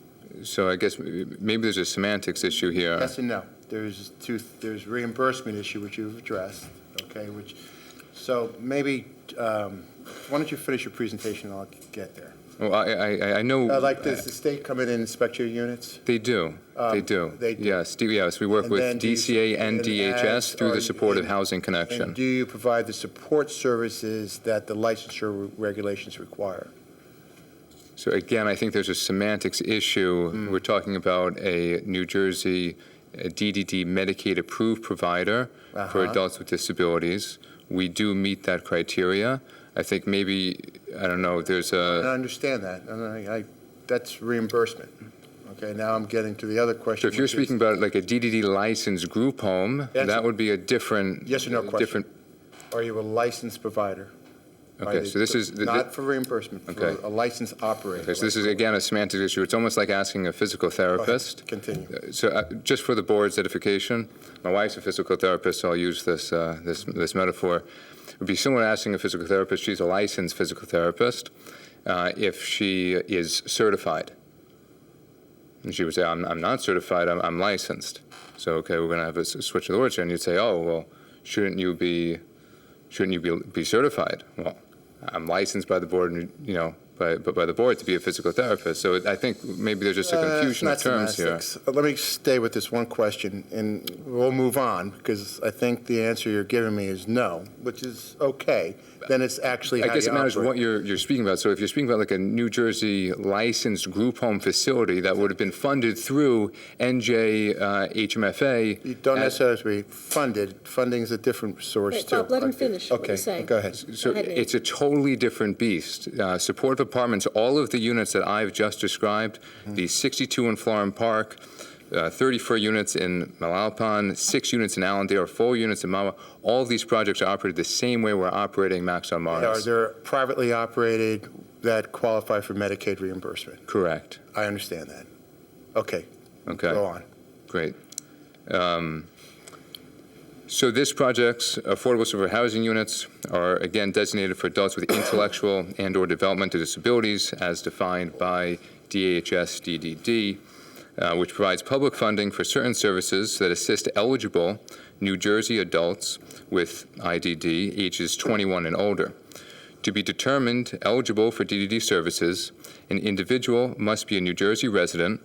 So I guess maybe there's a semantics issue here. Yes and no. There's reimbursement issue, which you've addressed, okay, so maybe, why don't you finish your presentation and I'll get there. Well, I know. Does the state come in and inspect your units? They do. They do. They do. Yes, we work with DCA and DHS through the Supportive Housing Connection. And do you provide the support services that the licensure regulations require? So again, I think there's a semantics issue. We're talking about a New Jersey DDD Medicaid approved provider for adults with disabilities. We do meet that criteria. I think maybe, I don't know, there's a... I understand that. And that's reimbursement. Okay, now I'm getting to the other question. So if you're speaking about like a DDD licensed group home, that would be a different... Yes or no question. Are you a licensed provider? Okay, so this is... Not for reimbursement, for a licensed operator. Okay, so this is, again, a semantic issue. It's almost like asking a physical therapist. Continue. So just for the board's edification, my wife's a physical therapist, so I'll use this metaphor. It would be similar to asking a physical therapist. She's a licensed physical therapist if she is certified. And she would say, I'm not certified, I'm licensed. So, okay, we're going to have a switch of the words here. And you'd say, oh, well, shouldn't you be certified? Well, I'm licensed by the board, by the board to be a physical therapist. So I think maybe there's just a confusion of terms here. Let me stay with this one question, and we'll move on, because I think the answer you're giving me is no, which is okay. Then it's actually how you I guess it matters operate. what you're speaking about. So if you're speaking about like a New Jersey licensed group home facility that would have been funded through NJHMFA. You don't necessarily have to be funded. Funding is a different source, too. Bob, let him finish what he's saying. Go ahead. So it's a totally different beast. Supportive apartments, all of the units that I've just described, the 62 in Florham Park, 34 units in Malapan, 6 units in Allendale, 4 units in Mahwah. All of these projects are operated the same way we're operating Max on Mars. They're privately operated that qualify for Medicaid reimbursement. Correct. I understand that. Okay. Okay. Go on. Great. So this project's affordable supportive housing units are, again, designated for adults with intellectual and/or developmental disabilities as defined by DHS DDD. Which provides public funding for certain services that assist eligible New Jersey adults with IDD ages 21 and older. To be determined eligible for DDD services, an individual must be a New Jersey resident,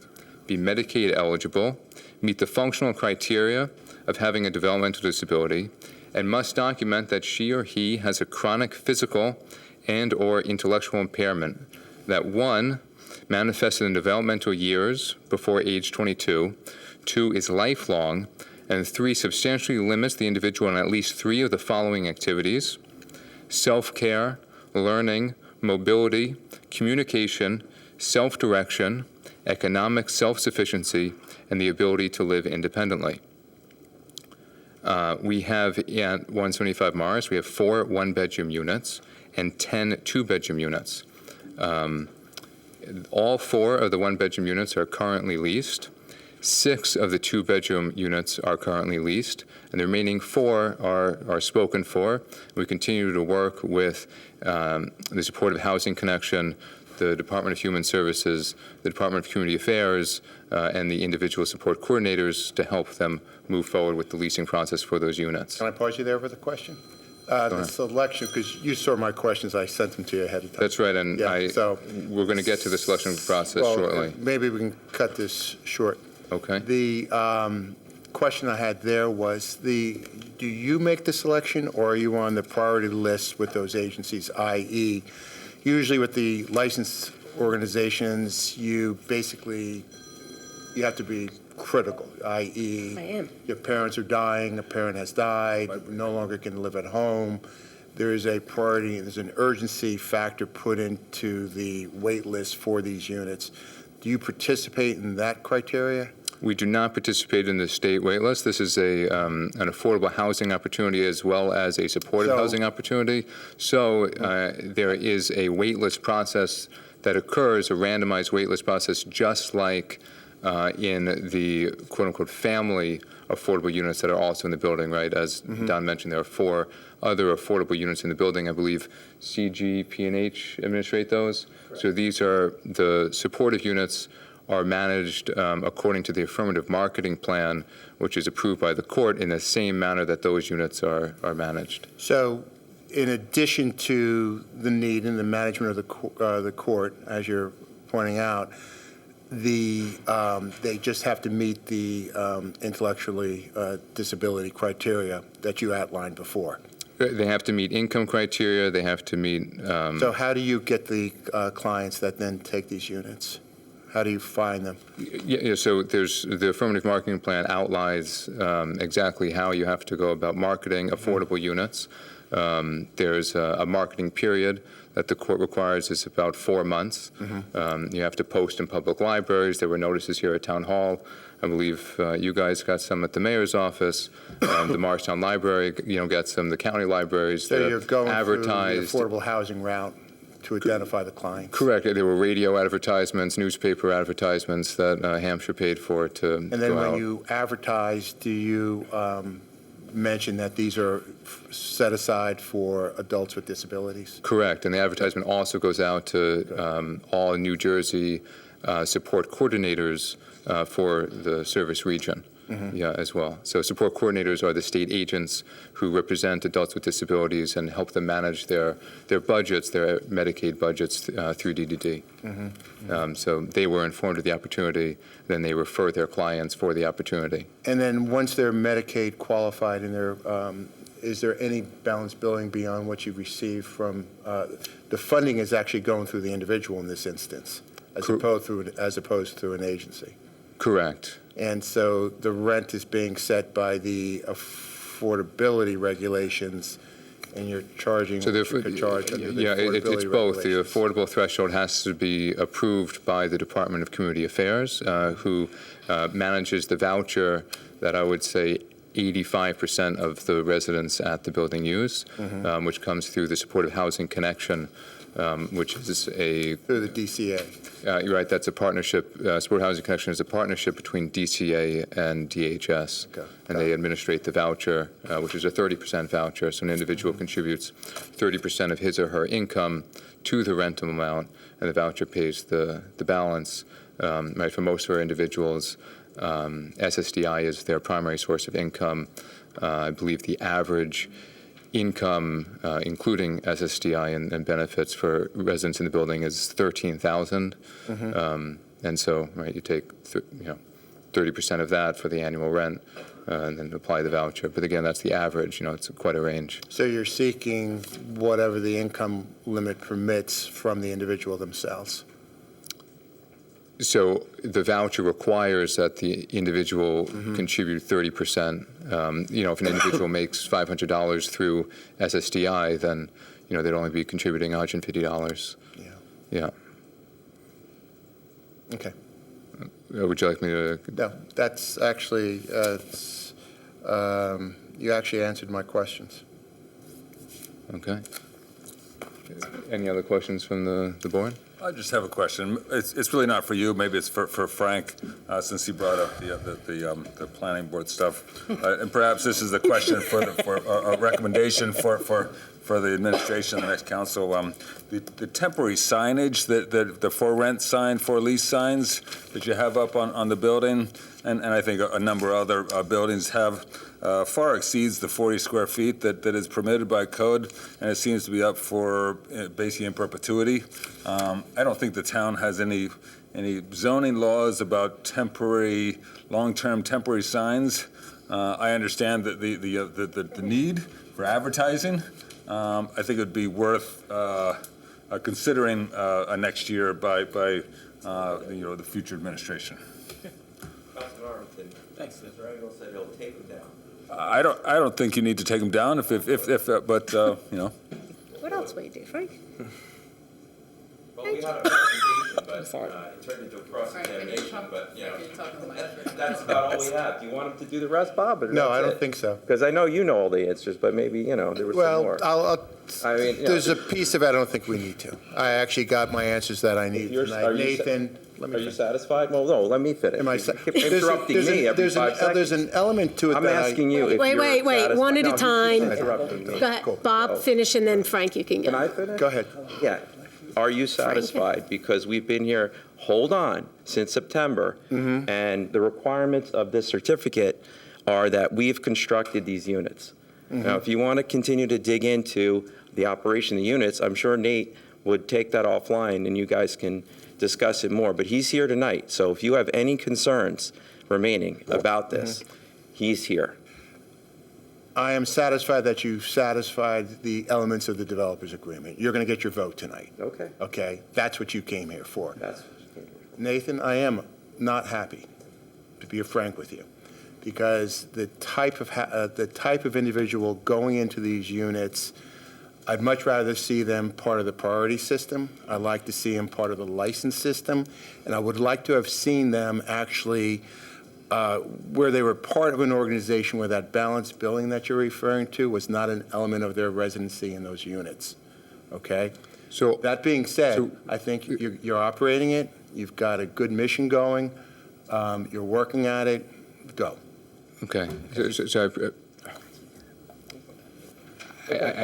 be Medicaid eligible, meet the functional criteria of having a developmental disability, and must document that she or he has a chronic physical and/or intellectual impairment that, 1, manifested in developmental years before age 22, 2, is lifelong, and 3, substantially limits the individual on at least 3 of the following activities: self-care, learning, mobility, communication, self-direction, economic self-sufficiency, and the ability to live independently. We have at 175 Morris, we have 4 one-bedroom units and 10 two-bedroom units. All 4 of the one-bedroom units are currently leased. 6 of the two-bedroom units are currently leased, and the remaining 4 are spoken for. We continue to work with the Supportive Housing Connection, the Department of Human Services, the Department of Community Affairs, and the individual support coordinators to help them move forward with the leasing process for those units. Can I pause you there with a question? The selection, because you saw my questions, I sent them to you ahead of time. That's right, and we're going to get to the selection process shortly. Maybe we can cut this short. Okay. The question I had there was, do you make the selection, or are you on the priority list with those agencies, i.e., usually with the licensed organizations, you have to be critical, i.e., your parents are dying, a parent has died, no longer can live at home. There is a priority, there's an urgency factor put into the wait list for these units. Do you participate in that criteria? We do not participate in the state wait list. This is an affordable housing opportunity as well as a supportive housing opportunity. So there is a wait list process that occurs, a randomized wait list process, just like in the quote-unquote family affordable units that are also in the building, right? As Don mentioned, there are 4 other affordable units in the building. I believe CG, P&H administrate those. Correct. So these are the supportive units are managed according to the affirmative marketing plan, which is approved by the court in the same manner that those units are managed. So in addition to the need and the management of the court, as you're pointing out, they just have to meet the intellectually disability criteria that you outlined before. They have to meet income criteria. They have to meet. So how do you get the clients that then take these units? How do you find them? Yeah, so there's the affirmative marketing plan outlines exactly how you have to go about marketing affordable units. There's a marketing period that the court requires is about 4 months. You have to post in public libraries. There were notices here at Town Hall. I believe you guys got some at the mayor's office. The Morristown Library, got some. The county libraries. So you're going advertised through the affordable housing route to identify the clients. Correct. There were radio advertisements, newspaper advertisements that Hampshire paid for to And then when you advertise, do you mention that these are set aside for adults with disabilities? Correct. And the advertisement also goes out to all New Jersey support coordinators for the service region. As well. So support coordinators are the state agents who represent adults with disabilities and help them manage their budgets, their Medicaid budgets through DDD. So they were informed of the opportunity, then they refer their clients for the opportunity. And then once they're Medicaid qualified and is there any balanced billing beyond what you receive from, the funding is actually going through the individual in this instance, as opposed to an agency? Correct. And so the rent is being set by the affordability regulations, and you're charging So what you can charge under the it's both. The regulations. affordable threshold has to be approved by the Department of Community Affairs, who manages the voucher that I would say 85% of the residents at the building use, which comes through the Supportive Housing Connection, which is through the DCA. You're right. That's a partnership. Supportive Housing Connection is a partnership between DCA and DHS, and they administrate the voucher, which is a 30% voucher. So an individual contributes 30% of his or her income to the rental amount, and the voucher pays the balance. Right, for most of our individuals, SSDI is their primary source of income. I believe the average income, including SSDI and benefits for residents in the building, is $13,000. And so, right, you take 30% of that for the annual rent, and then apply the voucher. But again, that's the average. It's quite a range. So you're seeking whatever the income limit permits from the individual themselves. So the voucher requires that the individual contribute 30%. If an individual makes $500 through SSDI, then they'd only be contributing $150. Yeah. Okay. Would you like me to? No, that's actually You actually answered my questions. Okay. Any other questions from the board? I just have a question. It's really not for you. Maybe it's for Frank, since he brought up the planning board stuff. And perhaps this is the question for a recommendation for the administration and the next council. The temporary signage, the for rent sign, for lease signs that you have up on the building, and I think a number of other buildings have, far exceeds the 40 square feet that is permitted by code, and it seems to be up for basically in perpetuity. I don't think the town has any zoning laws about temporary, long-term temporary signs. I understand that the need for advertising. I think it would be worth considering next year by the future administration. Councilman Armington. Thanks. Mr. Engel said he'll take them down. I don't think you need to take them down but you know. What else will you do, Frank? Well, we had a presentation, but it turned into a cross-examination, but, that's about all we have. Do you want him to do the rest, Bob? No, I don't think so. Because I know you know all the answers, but maybe, there was some more. There's a piece of it I don't think we need to. I actually got my answers that I need tonight. Nathan, Are you satisfied? Well, no, let me finish. You keep interrupting me every 5 seconds. There's an element to it I'm that asking you if Wait, you're satisfied. one at a No, time. he's interrupting me. Go ahead, Bob, finish, and then Frank, you can go. Can I finish? Go ahead. Yeah. Are you satisfied? Because we've been here, hold on, since September, and the requirements of this certificate are that we've constructed these units. Now, if you want to continue to dig into the operation of the units, I'm sure Nate would take that offline and you guys can discuss it more. But he's here tonight, so if you have any concerns remaining about this, he's here. I am satisfied that you satisfied the elements of the developers agreement. You're going to get your vote tonight. Okay. Okay? That's what you came here for. That's what you came here for. Nathan, I am not happy, to be frank with you, because the type of individual going into these units, I'd much rather see them part of the priority system. I'd like to see them part of the license system, and I would like to have seen them actually where they were part of an organization where that balanced billing that you're referring to was not an element of their residency in those units. Okay? So that being said, I think you're operating it. You've got a good mission going. You're working at it. Go. Okay.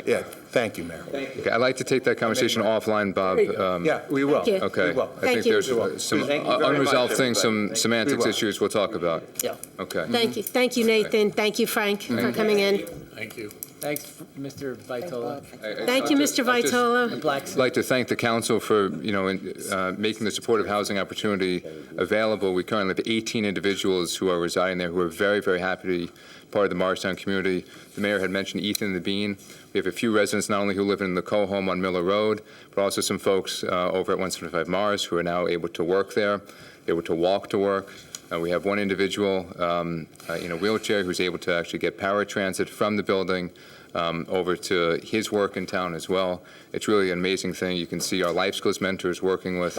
Yeah, thank you, Mayor. Thank you. Okay, I'd like to take that conversation offline, Bob. Yeah, we will. Thank you. Okay. We will. I think there's some Thank you very much, unresolved things, some everybody. semantics issues we'll talk about. Yeah. Okay. Thank you, Nathan. Thank you, Frank, for coming in. Thank you. Thanks, Mr. Vitola. Thank you, Mr. Vitola. I'd like to thank the council for, making the supportive housing opportunity available. We currently have 18 individuals who are residing there who are very, very happy to be part of the Morristown community. The mayor had mentioned Ethan the Bean. We have a few residents not only who live in the Co-home on Miller Road, but also some folks over at 175 Mars who are now able to work there, able to walk to work. We have one individual in a wheelchair who's able to actually get paratransit from the building over to his work in town as well. It's really an amazing thing. You can see our life skills mentors working with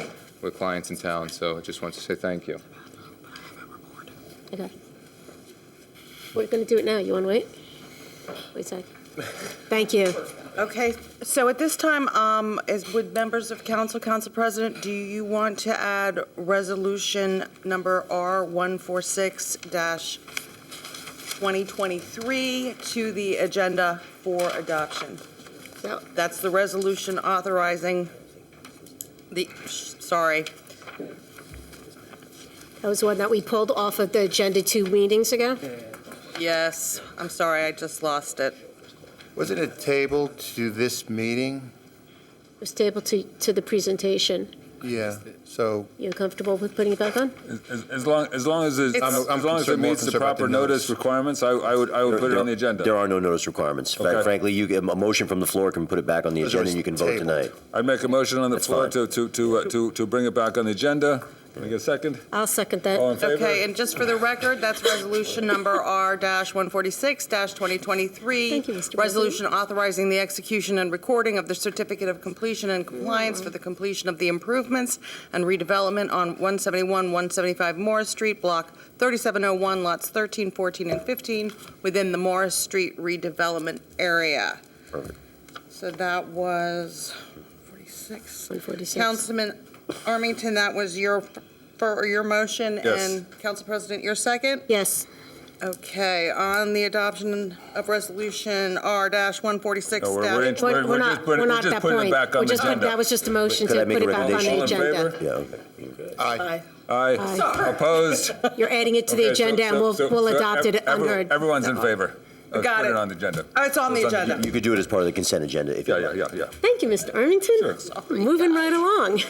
clients in town. So I just want to say thank you. Okay. We're going to do it now. You want to wait? Wait a sec. Thank you. Okay, so at this time, would members of council, Council President, do you want to add resolution number R146-2023 to the agenda for adoption? So, That's the resolution authorizing sorry. that was one that we pulled off of the agenda 2 meetings ago? Yes, I'm sorry, I just lost it. Wasn't it tabled to this meeting? It was tabled to the presentation. Yeah, so You comfortable with putting it back on? As long as it meets the proper notice requirements, I would put it on the agenda. There are no notice requirements. Okay. Frankly, you get a motion from the floor can put it back on the agenda and you can vote tonight. I'd make a motion on the floor to bring it back on the agenda. Can I get a second? I'll second that. All in favor? Okay, and just for the record, that's resolution number R-146-2023. Thank you, Mr. Resolution authorizing the execution and recording of the certificate of completion and compliance for the completion of the improvements and redevelopment on 171, 175 Morris Street, Block 3701, lots 13, 14, and 15, within the Morris Street redevelopment area. Perfect. So that was 46. 146. Councilman Armington, that was your motion, Yes. and Council President, your second? Yes. Okay, on the adoption of resolution R-146. No, we're just putting We're it not at that point. back on the agenda. That was just a motion Could I to make put a it back on recommendation? the All in agenda. favor? Yeah. Aye. Aye. Opposed? You're adding it to the Okay, so- agenda, and so- we'll so adopt it under. Everyone's in favor. Let's Got put it. it on the agenda. Oh, it's on the agenda. You could do it as part of the consent agenda if you Yeah, like. yeah. Thank you, Mr. Armington. Moving right along.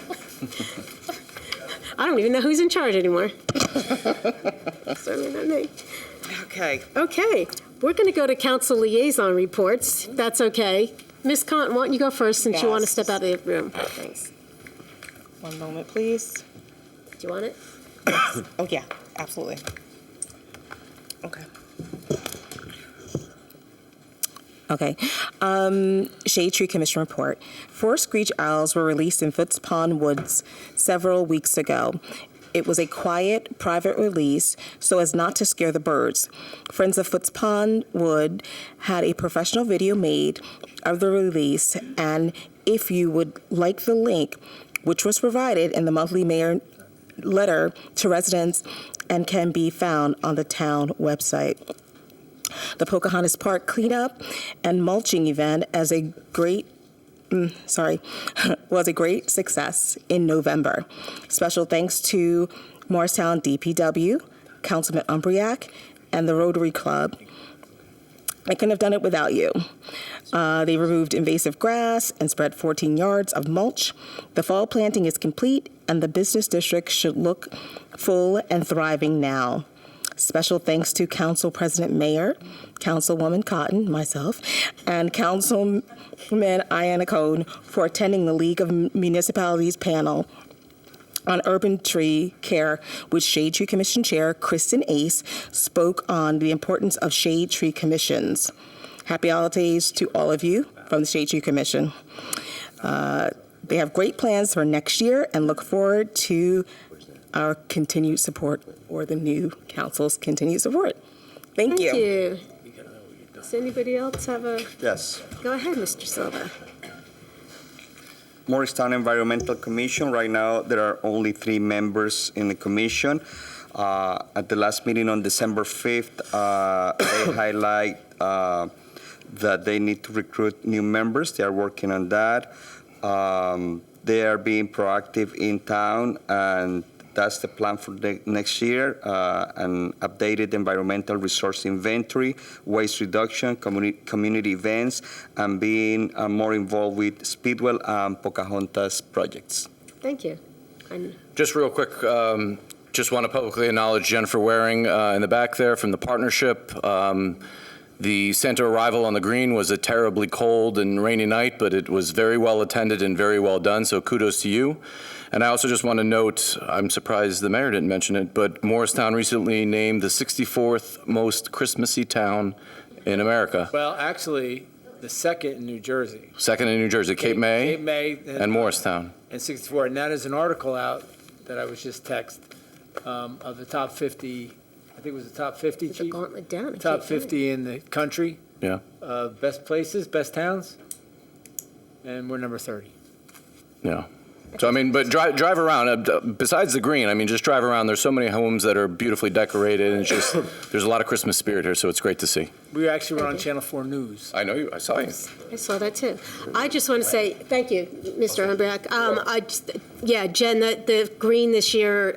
I don't even know who's in charge anymore. Certainly not me. Okay. Okay, we're going to go to council liaison reports, if that's okay. Ms. Cotton, why don't you go first, since you want to step out of the room? Thanks. One moment, please. Do you want it? Oh, yeah, absolutely. Okay. Okay. Shade Tree Commission report. 4 screech owls were released in Foots Pond Woods several weeks ago. It was a quiet, private release so as not to scare the birds. Friends of Foots Pond Wood had a professional video made of the release, and if you would like the link, which was provided in the monthly mayor letter to residents and can be found on the town website. The Pocahontas Park cleanup and mulching event was a great success in November. Special thanks to Morristown DPW, Councilman Umbriac, and the Rotary Club. I couldn't have done it without you. They removed invasive grass and spread 14 yards of mulch. The fall planting is complete, and the business district should look full and thriving now. Special thanks to Council President Mayor, Councilwoman Cotton, myself, and Councilman Ayanna Cone for attending the League of Municipalities panel on urban tree care, which Shade Tree Commission Chair Kristen Ace spoke on the importance of shade tree commissions. Happy holidays to all of you from the Shade Tree Commission. They have great plans for next year and look forward to our continued support, or the new council's continued support. Thank you. Thank you. Does anybody else have a? Yes. Go ahead, Mr. Silva. Morristown Environmental Commission, right now there are only 3 members in the commission. At the last meeting on December 5th, they highlight that they need to recruit new members. They are working on that. They are being proactive in town, and that's the plan for the next year, an updated environmental resource inventory, waste reduction, community events, and being more involved with Speedwell and Pocahontas projects. Thank you. Just real quick, just want to publicly acknowledge Jennifer Waring in the back there from the partnership. The Santa arrival on the green was a terribly cold and rainy night, but it was very well attended and very well done, so kudos to you. And I also just want to note, I'm surprised the mayor didn't mention it, but Morristown recently named the 64th most Christmassy town in America. Well, actually, the second in New Jersey. Second in New Jersey, Cape May, Cape May and Morristown. And 64. And that is an article out that I was just texted of the top 50. I think it was the top 50, Chief? Gauntlet down. Top 50 in the country. Yeah. Best places, best towns. And we're number 30. Yeah. So, I mean, but drive around. Besides the green, I mean, just drive around. There's so many homes that are beautifully decorated, and it's just, there's a lot of Christmas spirit here, so it's great to see. We actually were on Channel 4 News. I know you. I saw you. I saw that too. I just want to say thank you, Mr. Umbriac. Jen, the green this year,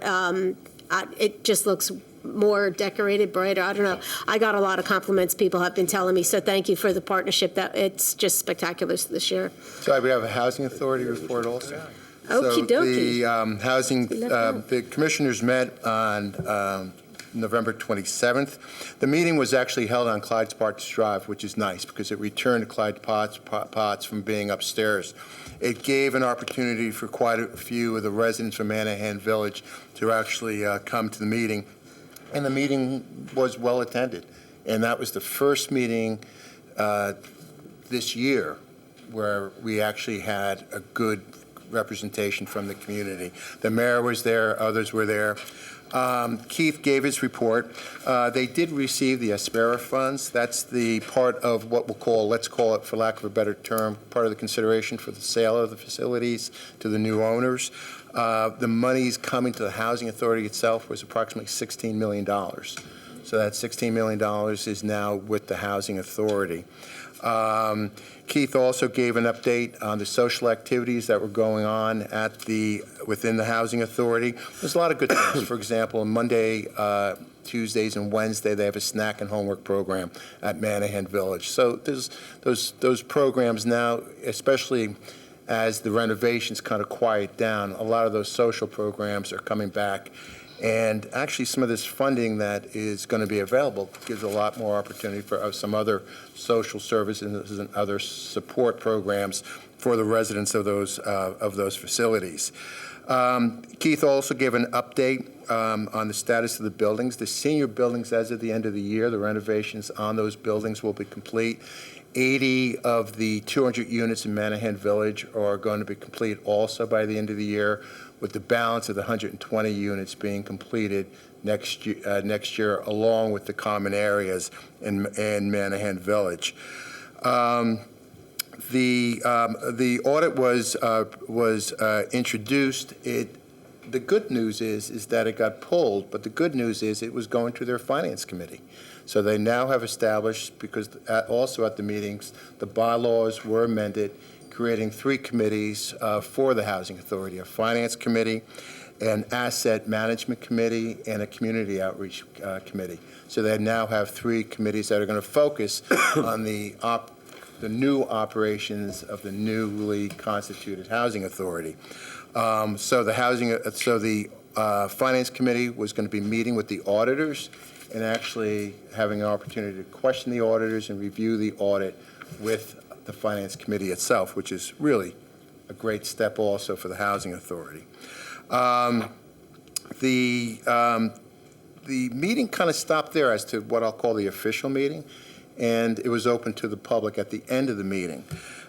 it just looks more decorated, brighter. I don't know. I got a lot of compliments people have been telling me, so thank you for the partnership. That it's just spectacular this year. So we have a housing authority report also. Okie dokie. So the housing, the commissioners met on November 27th. The meeting was actually held on Clyde Potts Drive, which is nice because it returned Clyde Potts from being upstairs. It gave an opportunity for quite a few of the residents from Manahan Village to actually come to the meeting, and the meeting was well attended. And that was the first meeting this year where we actually had a good representation from the community. The mayor was there, others were there. Keith gave his report. They did receive the Aspera funds. That's the part of what we'll call, let's call it, for lack of a better term, part of the consideration for the sale of the facilities to the new owners. The monies coming to the Housing Authority itself was approximately $16 million. So that $16 million is now with the Housing Authority. Keith also gave an update on the social activities that were going on within the Housing Authority. There's a lot of good things. For example, on Monday, Tuesdays, and Wednesday, they have a snack and homework program at Manahan Village. So there's those programs now, especially as the renovations kind of quiet down, a lot of those social programs are coming back. And actually, some of this funding that is going to be available gives a lot more opportunity for some other social services and other support programs for the residents of those facilities. Keith also gave an update on the status of the buildings. The senior buildings, as of the end of the year, the renovations on those buildings will be complete. 80 of the 200 units in Manahan Village are going to be complete also by the end of the year, with the balance of the 120 units being completed next year, along with the common areas in Manahan Village. The audit was introduced. The good news is that it got pulled, but the good news is it was going to their Finance Committee. So they now have established, because also at the meetings, the bylaws were amended, creating 3 committees for the Housing Authority: a Finance Committee, an Asset Management Committee, and a Community Outreach Committee. So they now have 3 committees that are going to focus on the new operations of the newly constituted Housing Authority. So the Finance Committee was going to be meeting with the auditors and actually having an opportunity to question the auditors and review the audit with the Finance Committee itself, which is really a great step also for the Housing Authority. The meeting kind of stopped there as to what I'll call the official meeting, and it was open to the public at the end of the meeting.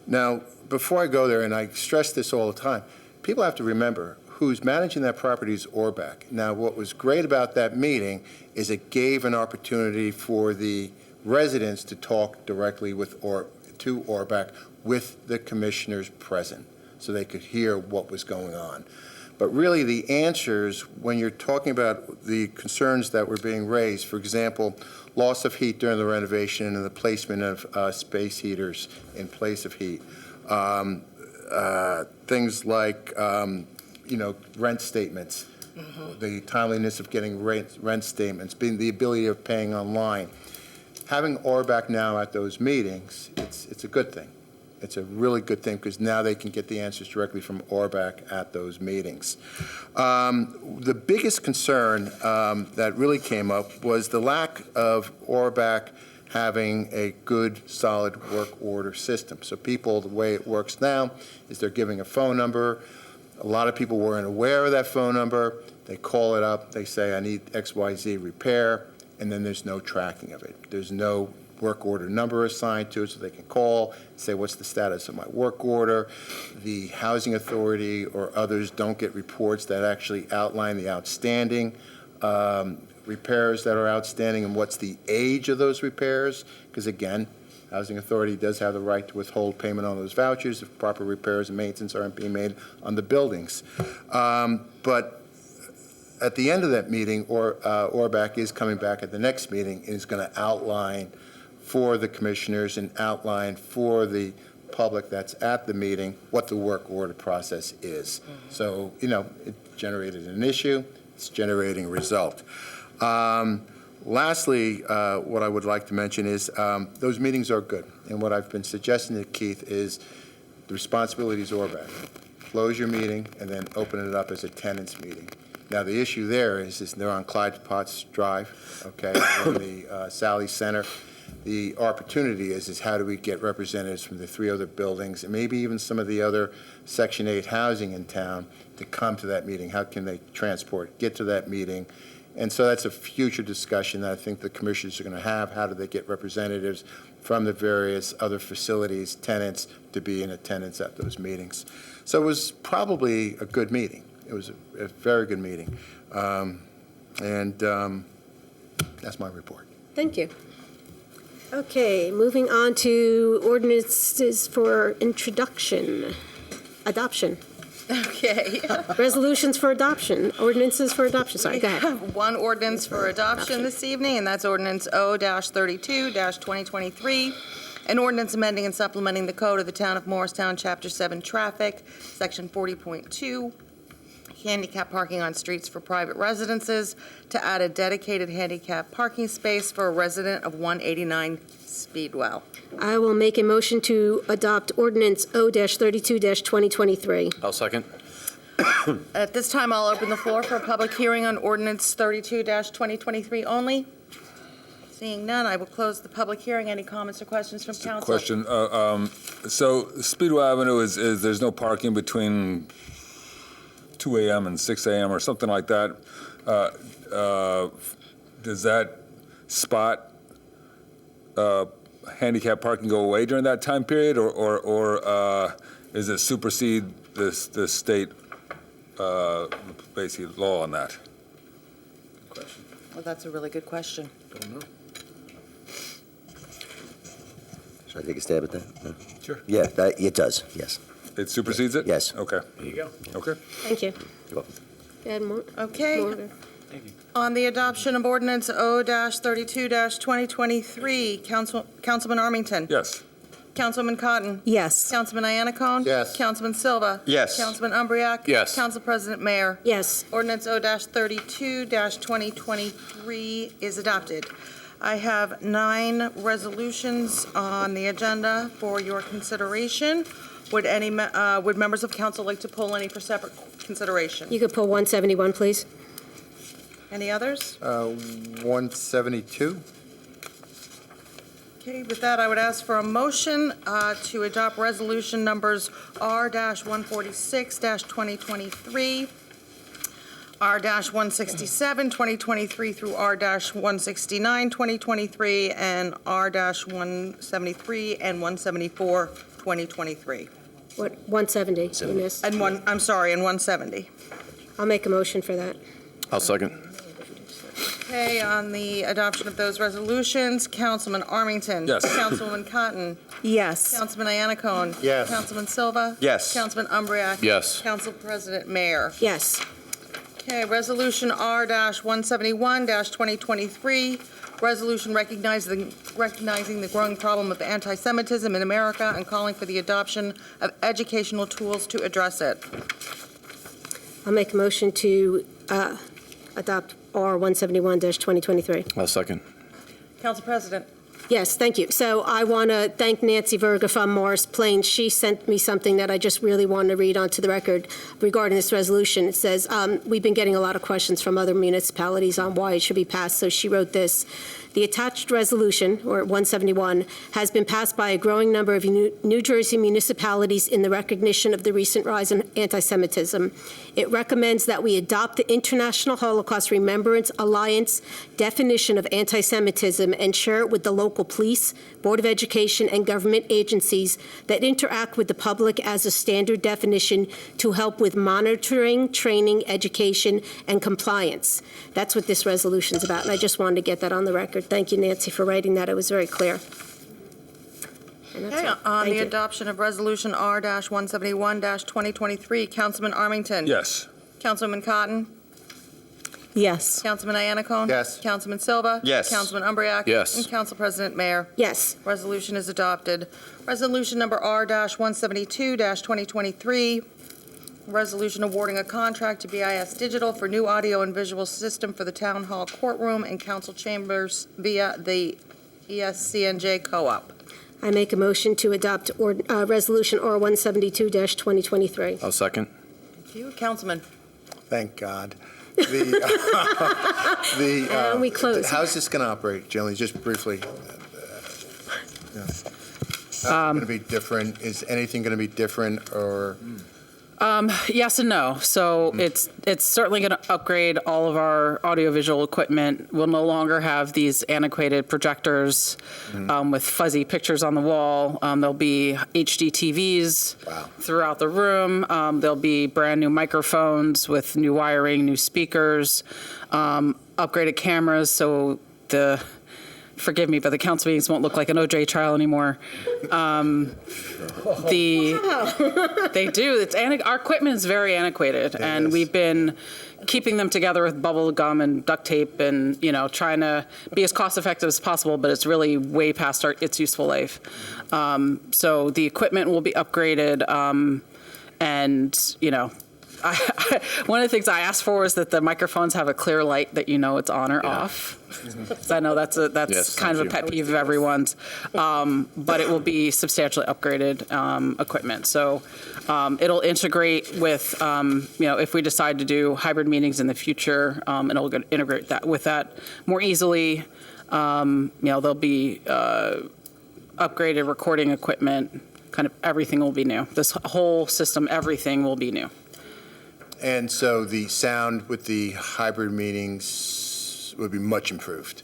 Now, before I go there, and I stress this all the time, people have to remember who's managing that property is Orback. Now, what was great about that meeting is it gave an opportunity for the residents to talk directly to Orback with the commissioners present, so they could hear what was going on. But really, the answers, when you're talking about the concerns that were being raised, for example, loss of heat during the renovation and the placement of space heaters in place of heat, things like rent statements, the timeliness of getting rent statements, being the ability of paying online. Having Orback now at those meetings, it's a good thing. It's a really good thing because now they can get the answers directly from Orback at those meetings. The biggest concern that really came up was the lack of Orback having a good, solid work order system. So people, the way it works now is they're giving a phone number. A lot of people weren't aware of that phone number. They call it up. They say, I need XYZ repair, and then there's no tracking of it. There's no work order number assigned to it, so they can call, say, what's the status of my work order? The Housing Authority or others don't get reports that actually outline the outstanding repairs that are outstanding and what's the age of those repairs, because again, Housing Authority does have the right to withhold payment on those vouchers if proper repairs and maintenance aren't being made on the buildings. But at the end of that meeting, Orback is coming back at the next meeting and is going to outline for the commissioners and outline for the public that's at the meeting what the work order process is. So, it generated an issue, it's generating a result. Lastly, what I would like to mention is those meetings are good. And what I've been suggesting to Keith is the responsibility is Orback. Close your meeting and then open it up as a tenants meeting. Now, the issue there is they're on Clyde Potts Drive, okay, in the Sally Center. The opportunity is how do we get representatives from the 3 other buildings, and maybe even some of the other Section 8 housing in town to come to that meeting? How can they get to that meeting? And so that's a future discussion that I think the commissioners are going to have. How do they get representatives from the various other facilities, tenants, to be in attendance at those meetings? So it was probably a good meeting. It was a very good meeting. That's my report. Thank you. Okay, moving on to ordinances for adoption. Okay. Resolutions for adoption, ordinances for adoption, sorry, go ahead. We have one ordinance for adoption this evening, and that's ordinance O-32-2023, an ordinance amending and supplementing the code of the Town of Morristown, Chapter 7 Traffic, Section 40.2, handicap parking on streets for private residences, to add a dedicated handicap parking space for a resident of 189 Speedwell. I will make a motion to adopt ordinance O-32-2023. I'll second. At this time, I'll open the floor for a public hearing on ordinance 32-2023 only. Seeing none, I will close the public hearing. Any comments or questions from council? Question. So Speedwell Avenue is there's no parking between 2 a.m. and 6 a.m. or something like that. Does that spot handicap parking go away during that time period, or is it supersede the state basically law on that? Well, that's a really good question. Don't know. Should I take a stab at that? No? Sure. Yeah, it does, yes. It supersedes it? Yes. Okay. There you go. Okay. Thank you. You're welcome. Go ahead, Okay. Thank you. On the adoption of ordinance O-32-2023, Councilman Armington. Yes. Councilwoman Cotton. Yes. Councilman Iannacone. Yes. Councilman Silva. Yes. Councilman Umbriak. Yes. Council President Mayer. Yes. Ordinance O-32-2023 is adopted. I have 9 resolutions on the agenda for your consideration. Would members of council like to pull any for separate consideration? You could pull 171, please. Any others? 172? Okay, with that, I would ask for a motion to adopt resolution numbers R-146-2023, R-167, 2023 through R-169, 2023, and R-173 and 174, 2023. What, 170, you missed. And 170. I'll make a motion for that. I'll second. Okay, on the adoption of those resolutions, Councilman Armington. Yes. Councilwoman Cotton. Yes. Councilman Iannacone. Yes. Councilman Silva. Yes. Councilman Umbriak. Yes. Council President Mayer. Yes. Okay, resolution R-171-2023, resolution recognizing the growing problem of anti-Semitism in America and calling for the adoption of educational tools to address it. I'll make a motion to adopt R-171-2023. I'll second. Council President. Yes, thank you. So I want to thank Nancy Verga from Morris Plains. She sent me something that I just really want to read onto the record regarding this resolution. It says, we've been getting a lot of questions from other municipalities on why it should be passed, so she wrote this. The attached resolution, or 171, has been passed by a growing number of New Jersey municipalities in the recognition of the recent rise in anti-Semitism. It recommends that we adopt the International Holocaust Remembrance Alliance definition of anti-Semitism and share it with the local police, Board of Education, and government agencies that interact with the public as a standard definition to help with monitoring, training, education, and compliance. That's what this resolution is about, and I just wanted to get that on the record. Thank you, Nancy, for writing that. It was very clear. Okay, on the adoption of resolution R-171-2023, Councilman Armington. Yes. Councilwoman Cotton. Yes. Councilman Iannacone. Yes. Councilman Silva. Yes. Councilman Umbriak. Yes. And Council President Mayer. Yes. Resolution is adopted. Resolution number R-172-2023, resolution awarding a contract to BIS Digital for new audio and visual system for the Town Hall courtroom and council chambers via the ESCNJ Co-op. I make a motion to adopt resolution R-172-2023. I'll second. Thank you. Councilman. Thank God. And we close. How's this going to operate, Jillian, just briefly? How's it going to be different? Is anything going to be different, or? Yes and no. So it's certainly going to upgrade all of our audiovisual equipment. We'll no longer have these antiquated projectors with fuzzy pictures on the wall. There'll be HD TVs throughout the room. There'll be brand new microphones with new wiring, new speakers, upgraded cameras. So forgive me, but the council meetings won't look like an OJ trial anymore. They do. Our equipment is very antiquated, and we've been keeping them together with bubble gum and duct tape, and trying to be as cost effective as possible. But it's really way past its useful life. So the equipment will be upgraded, and one of the things I asked for is that the microphones have a clear light that it's on or off. So I know that's Yes, kind of a pet peeve of everyone's, but it will be substantially upgraded equipment. So it'll integrate with, if we decide to do hybrid meetings in the future, it'll integrate with that more easily. There'll be upgraded recording equipment. Kind of everything will be new. This whole system, everything will be new. And so the sound with the hybrid meetings would be much improved.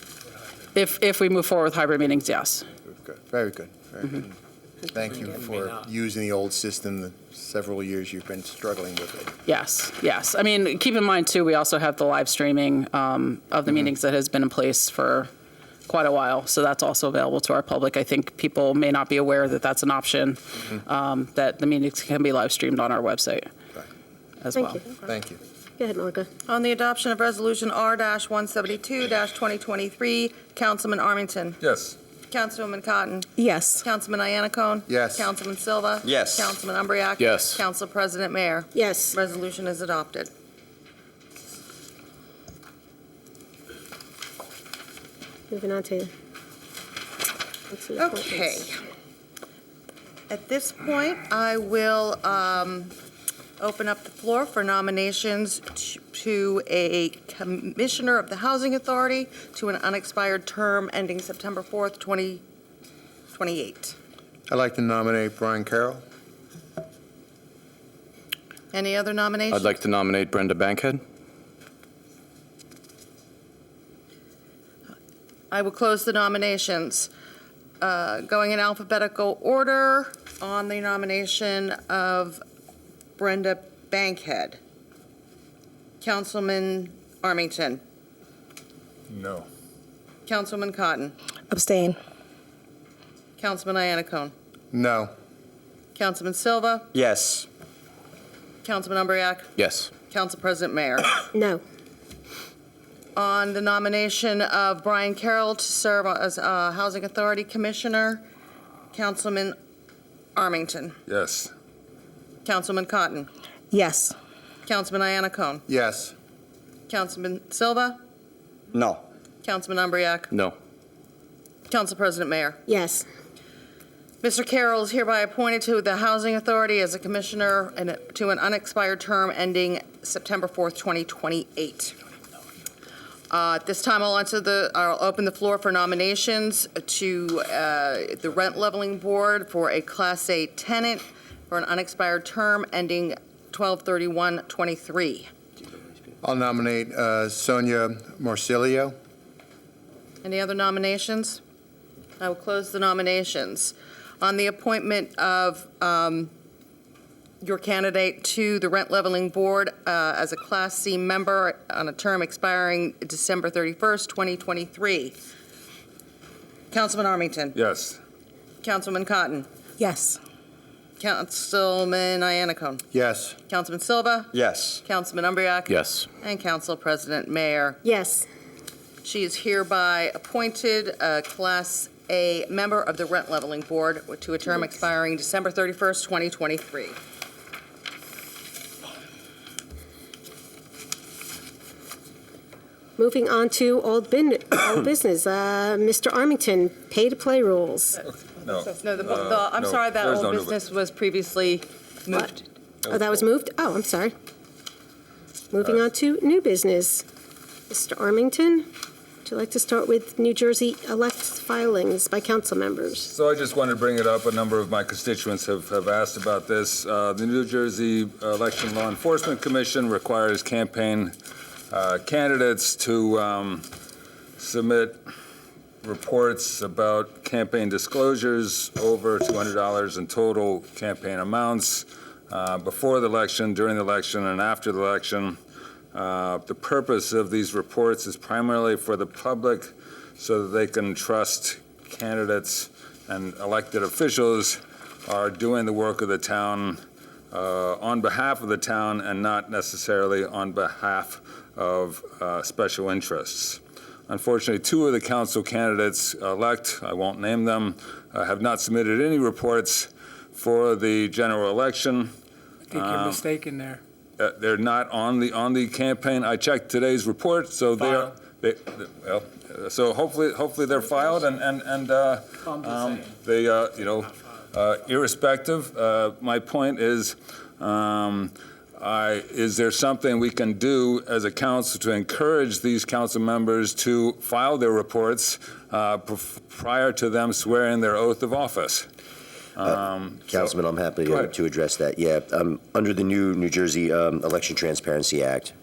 If we move forward with hybrid meetings, yes. Good. Very good. Very good. Thank you for using the old system the several years you've been struggling with it. Yes. I mean, keep in mind, too, we also have the live streaming of the meetings that has been in place for quite a while. So that's also available to our public. I think people may not be aware that that's an option, that the meetings can be live streamed on our website as well. Thank you. Go ahead, Monica. On the adoption of Resolution R-172-2023, Councilman Armington. Yes. Councilwoman Cotton. Yes. Councilman Iannacone. Yes. Councilman Silva. Yes. Councilman Umbriak. Yes. Council President Mayer. Yes. Resolution is adopted. Moving on to. Okay. At this point, I will open up the floor for nominations to a Commissioner of the Housing Authority to an unexpired term ending September 4th, 2028. I'd like to nominate Brian Carroll. Any other nominations? I'd like to nominate Brenda Bankhead. I will close the nominations. Going in alphabetical order on the nomination of Brenda Bankhead. Councilman Armington. No. Councilman Cotton. Abstain. Councilman Iannacone. No. Councilman Silva. Yes. Councilman Umbriak. Yes. Council President Mayer. No. On the nomination of Brian Carroll to serve as Housing Authority Commissioner, Councilman Armington. Yes. Councilman Cotton. Yes. Councilman Iannacone. Yes. Councilman Silva. No. Councilman Umbriak. No. Council President Mayer. Yes. Mr. Carroll is hereby appointed to the Housing Authority as a commissioner to an unexpired term ending September 4th, 2028. At this time, I'll open the floor for nominations to the Rent Leveling Board for a Class A tenant for an unexpired term ending 12/31/23. I'll nominate Sonia Marsilio. Any other nominations? I will close the nominations. On the appointment of your candidate to the Rent Leveling Board as a Class C member on a term expiring December 31st, 2023. Councilman Armington. Yes. Councilman Cotton. Yes. Councilman Iannacone. Yes. Councilman Silva. Yes. Councilman Umbriak. Yes. And Council President Mayer. Yes. She is hereby appointed a Class A member of the Rent Leveling Board to a term expiring December 31st, 2023. Moving on to old business. Mr. Armington, pay-to-play rules. No. No, I'm no, sorry, that there's old no new business was previously moved. Oh, that was moved? Oh, I'm sorry. Moving on to new business. Mr. Armington, would you like to start with New Jersey elect filings by council members? So I just wanted to bring it up. A number of my constituents have asked about this. The New Jersey Election Law Enforcement Commission requires campaign candidates to submit reports about campaign disclosures over $200 in total campaign amounts before the election, during the election, and after the election. The purpose of these reports is primarily for the public so that they can trust candidates and elected officials are doing the work of the town on behalf of the town and not necessarily on behalf of special interests. Unfortunately, two of the council candidates elect, I won't name them, have not submitted any reports for the general election. I think you're mistaken there. They're not on the campaign. I checked today's report, so so hopefully they're filed and irrespective. My point is, is there something we can do as a council to encourage these council members to file their reports prior to them swearing their oath of office? Councilman, I'm happy to address that. Yeah, under the New Jersey Election Transparency Act,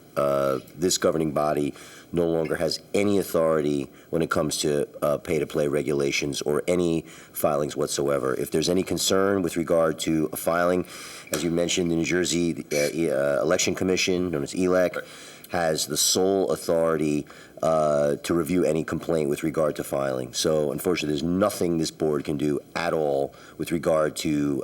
this governing body no longer has any authority when it comes to pay-to-play regulations or any filings whatsoever. If there's any concern with regard to a filing, as you mentioned, the New Jersey Election Commission, known as ELEC, has the sole authority to review any complaint with regard to filing. So unfortunately, there's nothing this board can do at all with regard to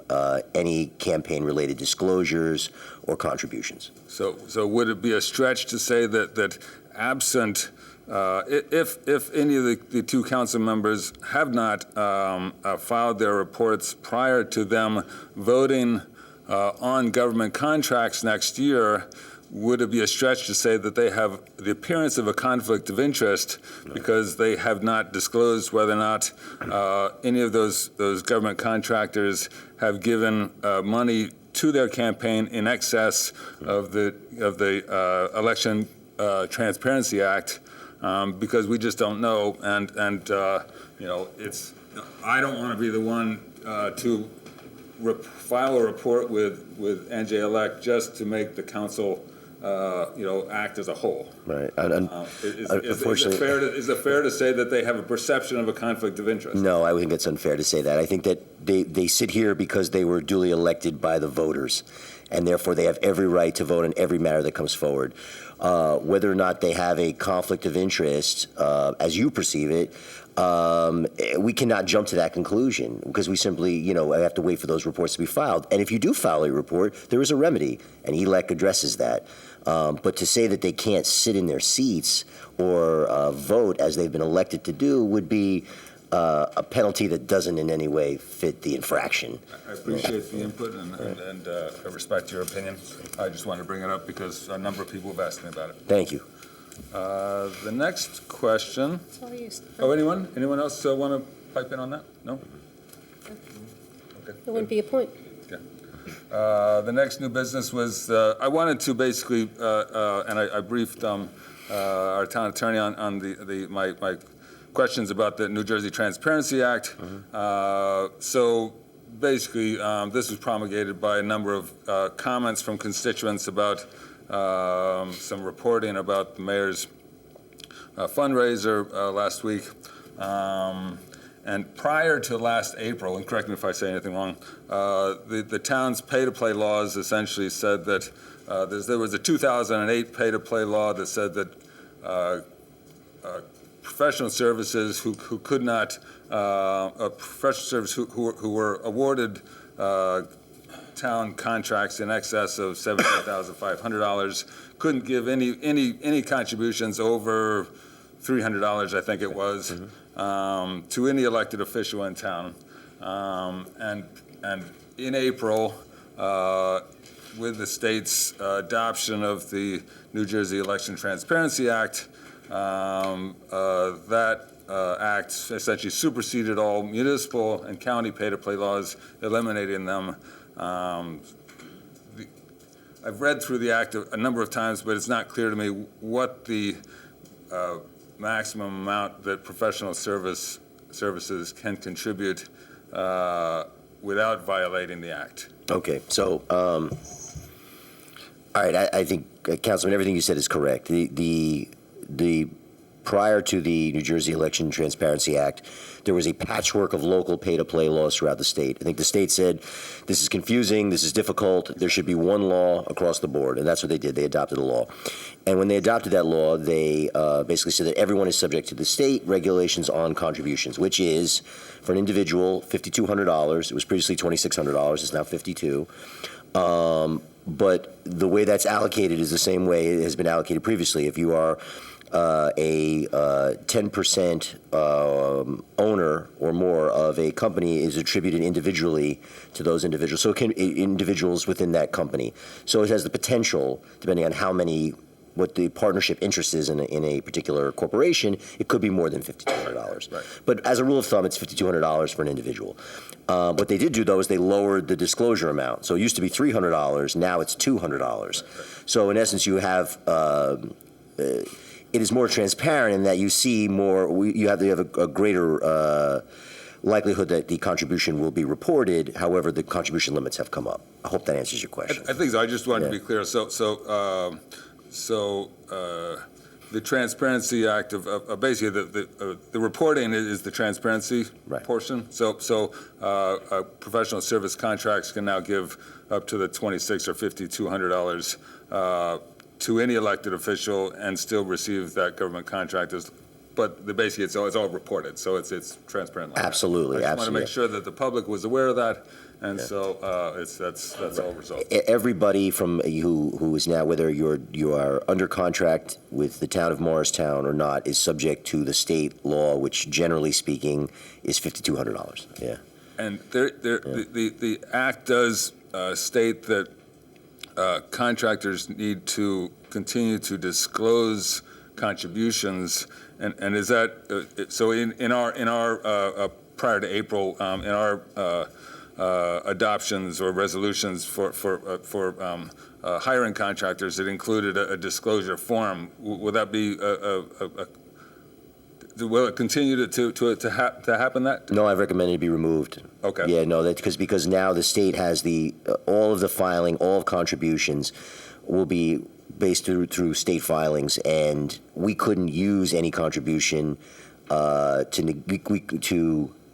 any campaign-related disclosures or contributions. So would it be a stretch to say that absent, if any of the two council members have not filed their reports prior to them voting on government contracts next year, would it be a stretch to say that they have the appearance of a conflict of interest because they have not disclosed whether or not any of those government contractors have given money to their campaign in excess of the Election Transparency Act, because we just don't know, and it's I don't want to be the one to file a report with NJ-ELECT just to make the council act as a whole. Right. Unfortunately, is it fair to say that they have a perception of a conflict of interest? No, I think it's unfair to say that. I think that they sit here because they were duly elected by the voters, and therefore they have every right to vote on every matter that comes forward. Whether or not they have a conflict of interest, as you perceive it, we cannot jump to that conclusion because we simply, have to wait for those reports to be filed. And if you do file a report, there is a remedy, and ELEC addresses that. But to say that they can't sit in their seats or vote as they've been elected to do would be a penalty that doesn't in any way fit the infraction. I appreciate the input and I respect your opinion. I just wanted to bring it up because a number of people have asked me about it. Thank you. The next question. Oh, anyone else want to pipe in on that? No? Okay. It wouldn't be a point. Okay. The next new business was, I wanted to basically, and I briefed our town attorney on my questions about the New Jersey Transparency Act. So basically, this was promulgated by a number of comments from constituents about some reporting about the mayor's fundraiser last week. And prior to last April, and correct me if I say anything wrong, the town's pay-to-play laws essentially said that there was a 2008 pay-to-play law that said that professional services who could not, professional services who were awarded town contracts in excess of $17,500 couldn't give any contributions over $300, I think it was, to any elected official in town. And in April, with the state's adoption of the New Jersey Election Transparency Act, that act essentially superseded all municipal and county pay-to-play laws, eliminating them. I've read through the act a number of times, but it's not clear to me what the maximum amount that professional services can contribute without violating the act. Okay, so, all right, I think, Councilman, everything you said is correct. The prior to the New Jersey Election Transparency Act, there was a patchwork of local pay-to-play laws throughout the state. I think the state said, this is confusing, this is difficult, there should be one law across the board, and that's what they did. They adopted a law. And when they adopted that law, they basically said that everyone is subject to the state regulations on contributions, which is, for an individual, $5,200. It was previously $2,600. It's now $52,000. But the way that's allocated is the same way it has been allocated previously. If you are a 10% owner or more of a company, is attributed individually to those individuals. So it can individuals within that company. So it has the potential, depending on what the partnership interest is in a particular corporation, it could be more than $5,200. Right. But as a rule of thumb, it's $5,200 for an individual. What they did do, though, is they lowered the disclosure amount. So it used to be $300, now it's $200. So in essence, you have it is more transparent in that you see more. You have a greater likelihood that the contribution will be reported. However, the contribution limits have come up. I hope that answers your question. I think so. I just wanted to be clear. So the Transparency Act of basically the reporting is the transparency portion. So professional service contracts can now give up to the $2,600 or $5,200 to any elected official and still receive that government contract. But basically it's all reported, so it's transparent. Like Absolutely, I just absolutely. want to make sure that the public was aware of that. And so that's all resolved. Everybody from who is now, whether you are under contract with the town of Morristown or not, is subject to the state law, which generally speaking is $5,200. Yeah. And the act does state that contractors need to continue to disclose contributions, and is that so? In our prior to April, in our adoptions or resolutions for hiring contractors, it included a disclosure form. Will that be will it continue to happen that? No, I've recommended it be removed. Okay. Yeah, no, that's because now the state has all of the filing, all of contributions will be based through state filings, and we couldn't use any contribution to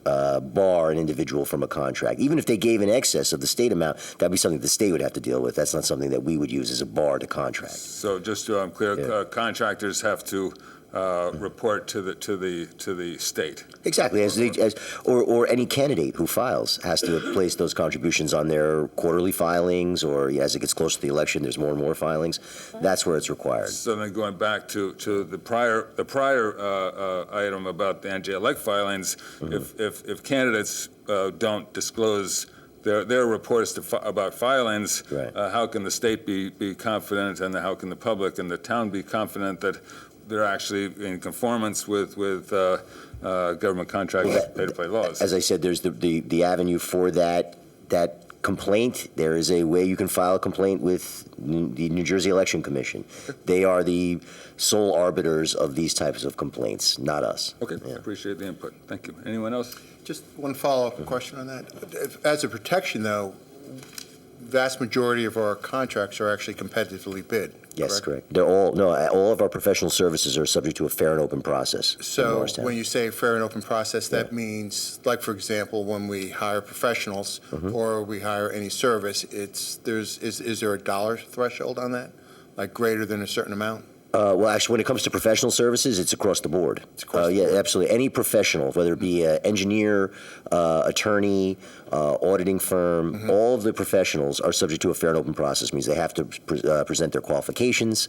bar an individual from a contract. Even if they gave in excess of the state amount, that'd be something the state would have to deal with. That's not something that we would use as a bar to contract. So just so I'm clear, contractors have to report to the state. Exactly, or any candidate who files has to place those contributions on their quarterly filings, or as it gets closer to the election, there's more and more filings. That's where it's required. So then going back to the prior item about the NJ-elect filings, if candidates don't disclose their reports about filings, how can the state be confident, and how can the public and the town be confident that they're actually in conformance with government contract pay-to-play laws? As I said, there's the avenue for that complaint. There is a way you can file a complaint with the New Jersey Election Commission. They are the sole arbiters of these types of complaints, not us. Okay, appreciate the input. Thank you. Anyone else? Just one follow-up question on that. As a protection, though, vast majority of our contracts are actually competitively bid. Yes, correct. They're all of our professional services are subject to a fair and open process. So when you say fair and open process, that means, like, for example, when we hire professionals or we hire any service, is there a dollar threshold on that, like greater than a certain amount? Well, actually, when it comes to professional services, it's across the board. Yeah, absolutely. Any professional, whether it be an engineer, attorney, auditing firm, all of the professionals are subject to a fair and open process. It means they have to present their qualifications,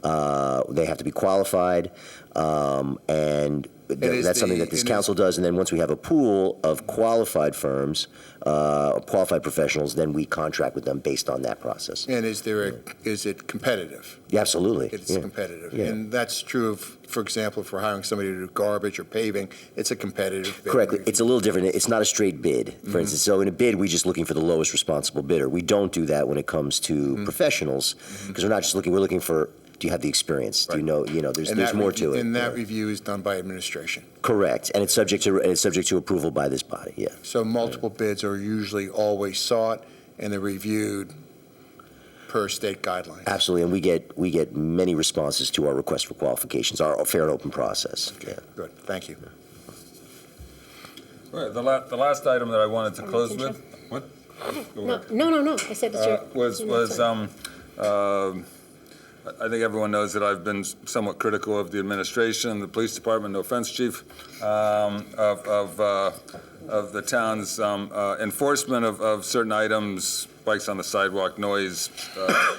they have to be qualified, and that's something that this council does, and then once we have a pool of qualified firms, qualified professionals, then we contract with them based on that process. And is it competitive? Yeah, absolutely. It's competitive. Yeah. And that's true of, for example, if we're hiring somebody to do garbage or paving, it's a competitive bid. Correct. It's a little different. It's not a straight bid, for instance. So in a bid, we're just looking for the lowest responsible bidder. We don't do that when it comes to professionals, because we're not just looking, we're looking for, do you have the experience? Do you know, there's more to it. And that review is done by administration. Correct. And it's subject to approval by this body, yeah. So multiple bids are usually always sought, and they're reviewed per state guidelines. Absolutely, and we get many responses to our request for qualifications, our fair and open process. Okay, good, thank you. All right, the last item that I wanted to close with, what? No, I said it's your. I think everyone knows that I've been somewhat critical of the administration, the police department, no offense, chief, of the town's enforcement of certain items, bikes on the sidewalk, noise,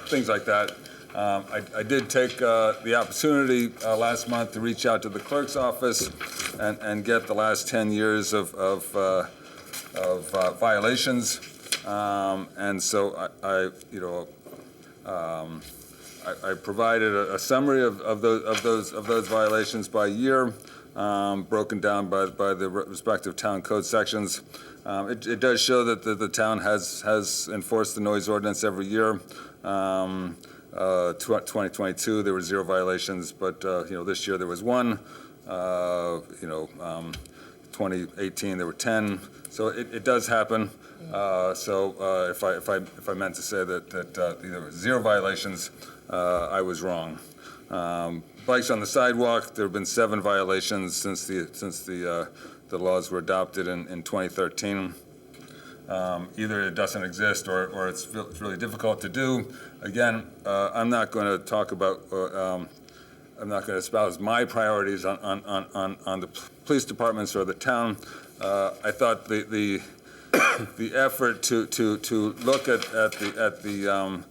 things like that. I did take the opportunity last month to reach out to the clerk's office and get the last 10 years of violations, and so I provided a summary of those violations by year, broken down by the respective town code sections. It does show that the town has enforced the noise ordinance every year. 2022 there were 0 violations, but this year there was 1. 2018 there were 10. So it does happen. If I meant to say that there were 0 violations, I was wrong. Bikes on the sidewalk, there have been 7 violations since the laws were adopted in 2013. Either it doesn't exist or it's really difficult to do. Again, I'm not going to talk about. I'm not going to espouse my priorities on the police departments or the town. I thought the effort to look at the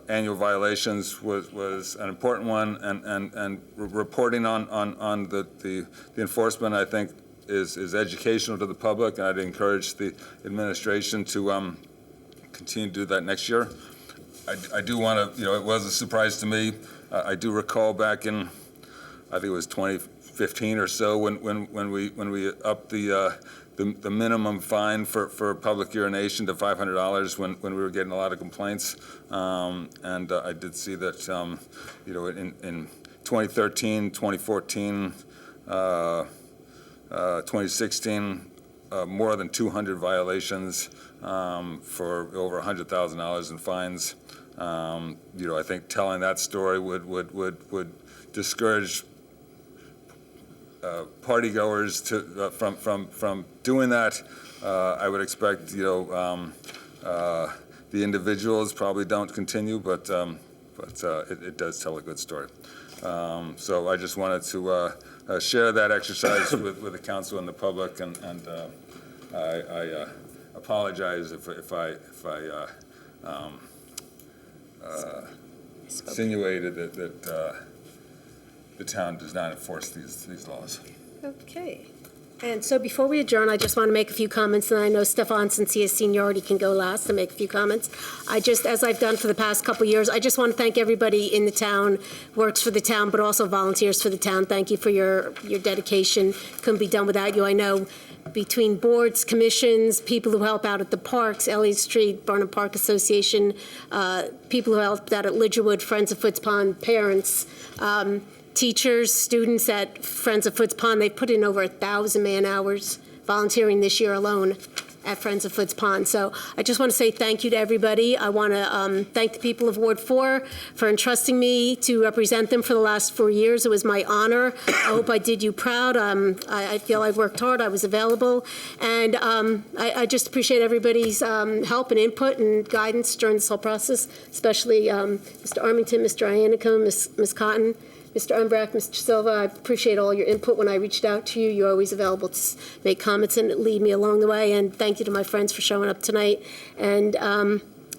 annual violations was an important one, and reporting on the enforcement, I think, is educational to the public, and I'd encourage the administration to continue to do that next year. I do want to, it was a surprise to me. I do recall back in, I think it was 2015 or so, when we upped the minimum fine for public urination to $500 when we were getting a lot of complaints, and I did see that in 2013, 2014, 2016, more than 200 violations for over $100,000 in fines. I think telling that story would discourage partygoers from doing that. I would expect the individuals probably don't continue, but it does tell a good story. So I just wanted to share that exercise with the council and the public, and I apologize if I insinuated that the town does not enforce these laws. Okay. And so before we adjourn, I just want to make a few comments, and I know Stefan, since he has seniority, can go last and make a few comments. As I've done for the past couple of years, I just want to thank everybody in the town, works for the town, but also volunteers for the town. Thank you for your dedication. Couldn't be done without you. I know between boards, commissions, people who help out at the parks, Elliott Street, Burnham Park Association, people who helped out at Lidgerwood, Friends of Foots Pond, parents, teachers, students at Friends of Foots Pond. They've put in over 1,000 man-hours volunteering this year alone at Friends of Foots Pond. So I just want to say thank you to everybody. I want to thank the people of Ward 4 for entrusting me to represent them for the last 4 years. It was my honor. I hope I did you proud. I feel I worked hard. I was available. And I just appreciate everybody's help and input and guidance during this whole process, especially Mr. Armington, Mr. Iannico, Ms. Cotton, Mr. Umbrack, Mr. Silva. I appreciate all your input when I reached out to you. You're always available to make comments and lead me along the way. And thank you to my friends for showing up tonight. And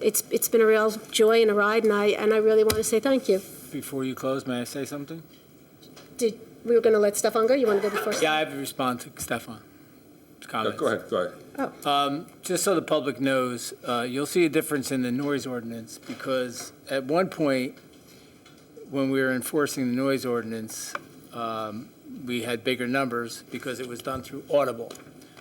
it's been a real joy and a ride, and I really want to say thank you. Before you close, may I say something? we were going to let Stefan go. You want to go before? Yeah, I have to respond to Stefan's comments. Go ahead. Just so the public knows, you'll see a difference in the noise ordinance because at one point, when we were enforcing the noise ordinance, we had bigger numbers because it was done through audible.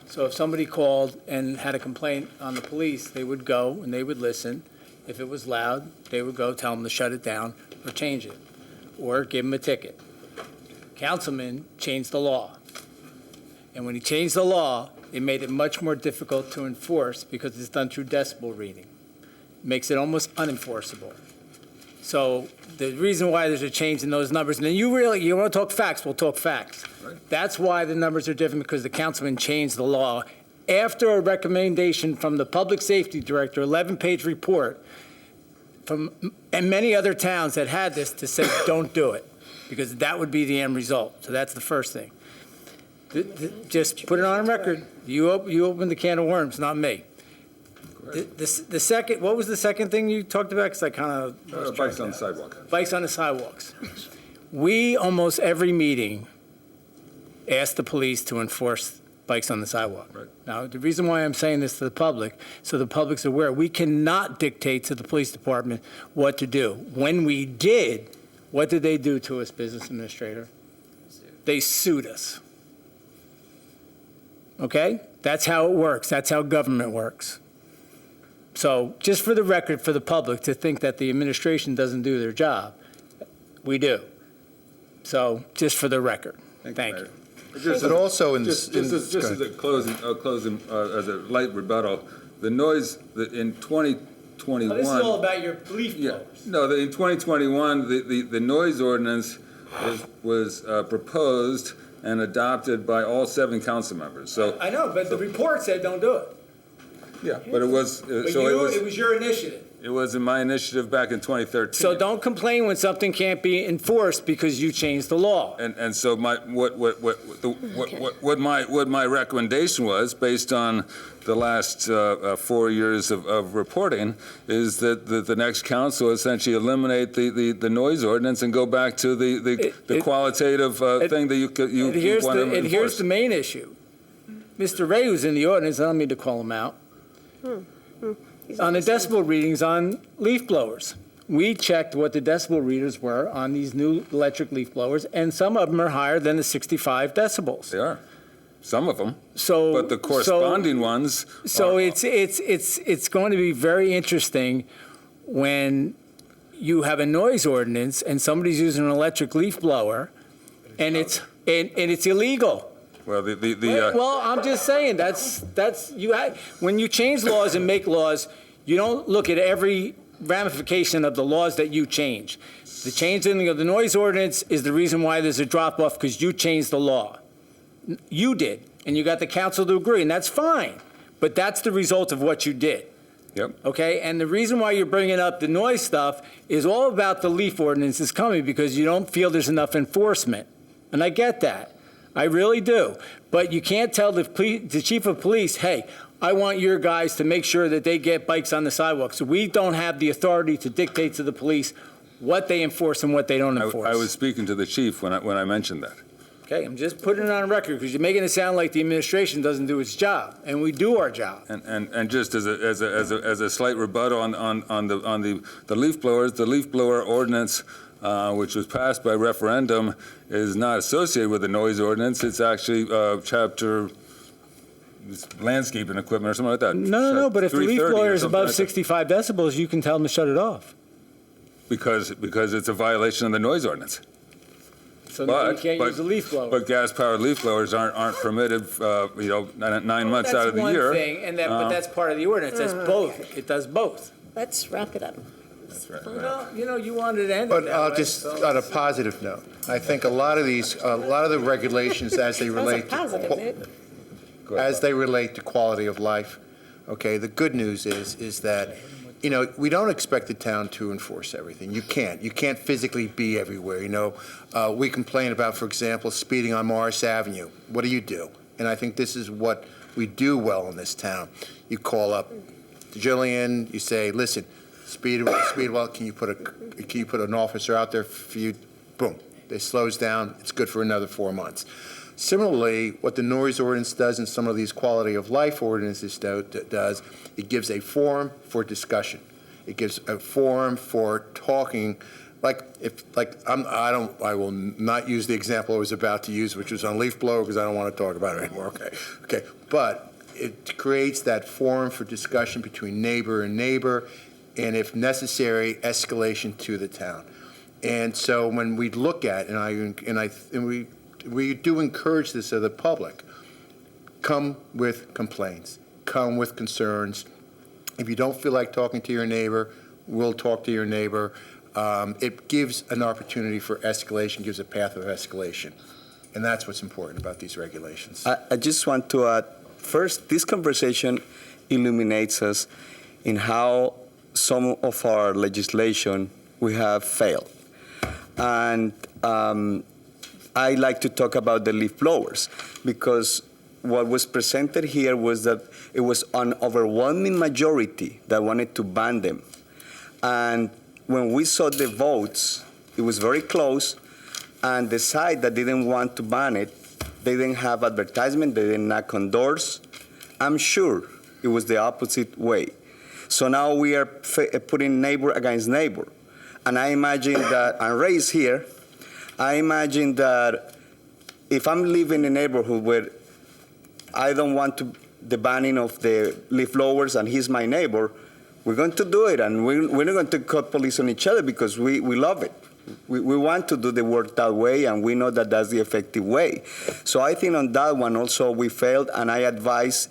So if somebody called and had a complaint on the police, they would go and they would listen. If it was loud, they would go tell them to shut it down or change it, or give them a ticket. Councilman changed the law. And when he changed the law, it made it much more difficult to enforce because it's done through decibel reading. It makes it almost unenforceable. So the reason why there's a change in those numbers, and then you want to talk facts, we'll talk facts. Right. That's why the numbers are different, because the councilman changed the law after a recommendation from the public safety director, 11-page report, and many other towns that had this to say, don't do it, because that would be the end result. So that's the first thing. Just put it on record. You opened the can of worms, not me. The second, what was the second thing you talked about? Because I kind of bikes on the sidewalk. Bikes on the sidewalks. We almost every meeting ask the police to enforce bikes on the sidewalk. Right. Now, the reason why I'm saying this to the public, so the public's aware, we cannot dictate to the police department what to do. When we did, what did they do to us, business administrator? They sued us. Okay? That's how it works. That's how government works. So just for the record, for the public to think that the administration doesn't do their job, we do. So just for the record, thank you. But also just as a closing, as a light rebuttal, the noise in 2021. This is all about your leaf blowers. In 2021, the noise ordinance was proposed and adopted by all 7 council members. So I know, but the report said don't do it. Yeah, but it was. But it was your initiative. It was in my initiative back in 2013. So don't complain when something can't be enforced because you changed the law. And so what my recommendation was, based on the last 4 years of reporting, is that the next council essentially eliminate the noise ordinance and go back to the qualitative thing that you want to enforce. And here's the main issue. Mr. Ray, who's in the ordinance, I don't mean to call him out, on the decibel readings on leaf blowers. We checked what the decibel readers were on these new electric leaf blowers, and some of them are higher than the 65 decibels. They are. Some of them. So, but the corresponding ones. So it's going to be very interesting when you have a noise ordinance and somebody's using an electric leaf blower, and it's illegal. Well, well, I'm just saying when you change laws and make laws, you don't look at every ramification of the laws that you change. The changing of the noise ordinance is the reason why there's a drop-off, because you changed the law. You did, and you got the council to agree, and that's fine. But that's the result of what you did. Yep. Okay, and the reason why you're bringing up the noise stuff is all about the leaf ordinance is coming because you don't feel there's enough enforcement. And I get that. I really do. But you can't tell the chief of police, hey, I want your guys to make sure that they get bikes on the sidewalk. So we don't have the authority to dictate to the police what they enforce and what they don't enforce. I was speaking to the chief when I mentioned that. Okay, I'm just putting it on record because you're making it sound like the administration doesn't do its job, and we do our job. And just as a slight rebuttal on the leaf blowers, the leaf blower ordinance, which was passed by referendum, is not associated with the noise ordinance. It's actually chapter landscaping equipment or something like that. No. But if the leaf blower is above 65 decibels, you can tell them to shut it off. Because it's a violation of the noise ordinance. So you can't use a leaf blower. But gas-powered leaf blowers aren't permitted, 9 months out of the year. That's one thing, but that's part of the ordinance. That's both. Okay. It does both. Let's wrap it up. Well, you wanted to end it But that I'll way, just, so. on a positive note, I think a lot of the regulations as they relate to quality of life, okay, the good news is that, we don't expect the town to enforce everything. You can't physically be everywhere, We complain about, for example, speeding on Morris Avenue. What do? And I think this is what we do well in this town. You call up to Jillian, you say, listen, speed well, can you put an officer out there for you? Boom. It slows down, it's good for another 4 months. Similarly, what the noise ordinance does and some of these quality of life ordinances does, it gives a forum for discussion. It gives a forum for talking. I will not use the example I was about to use, which was on leaf blower, because I don't want to talk about it anymore. Okay. But it creates that forum for discussion between neighbor and neighbor, and if necessary, escalation to the town. And so when we look at, we do encourage this of the public, come with complaints, come with concerns. If you don't feel like talking to your neighbor, we'll talk to your neighbor. It gives an opportunity for escalation, gives a path of escalation. And that's what's important about these regulations. I just want to add, first, this conversation illuminates us in how some of our legislation we have failed. And I like to talk about the leaf blowers, because what was presented here was that it was an overwhelming majority that wanted to ban them. And when we saw the votes, it was very close, and the side that didn't want to ban it, they didn't have advertisement, they didn't knock on doors. I'm sure it was the opposite way. So now we are putting neighbor against neighbor. And I imagine that, and Ray is here, I imagine that if I'm living in a neighborhood where I don't want the banning of the leaf blowers and he's my neighbor, we're going to do it, and we're not going to call police on each other because we love it. We want to do the work that way, and we know that that's the effective way. So I think on that one also we failed, and I advise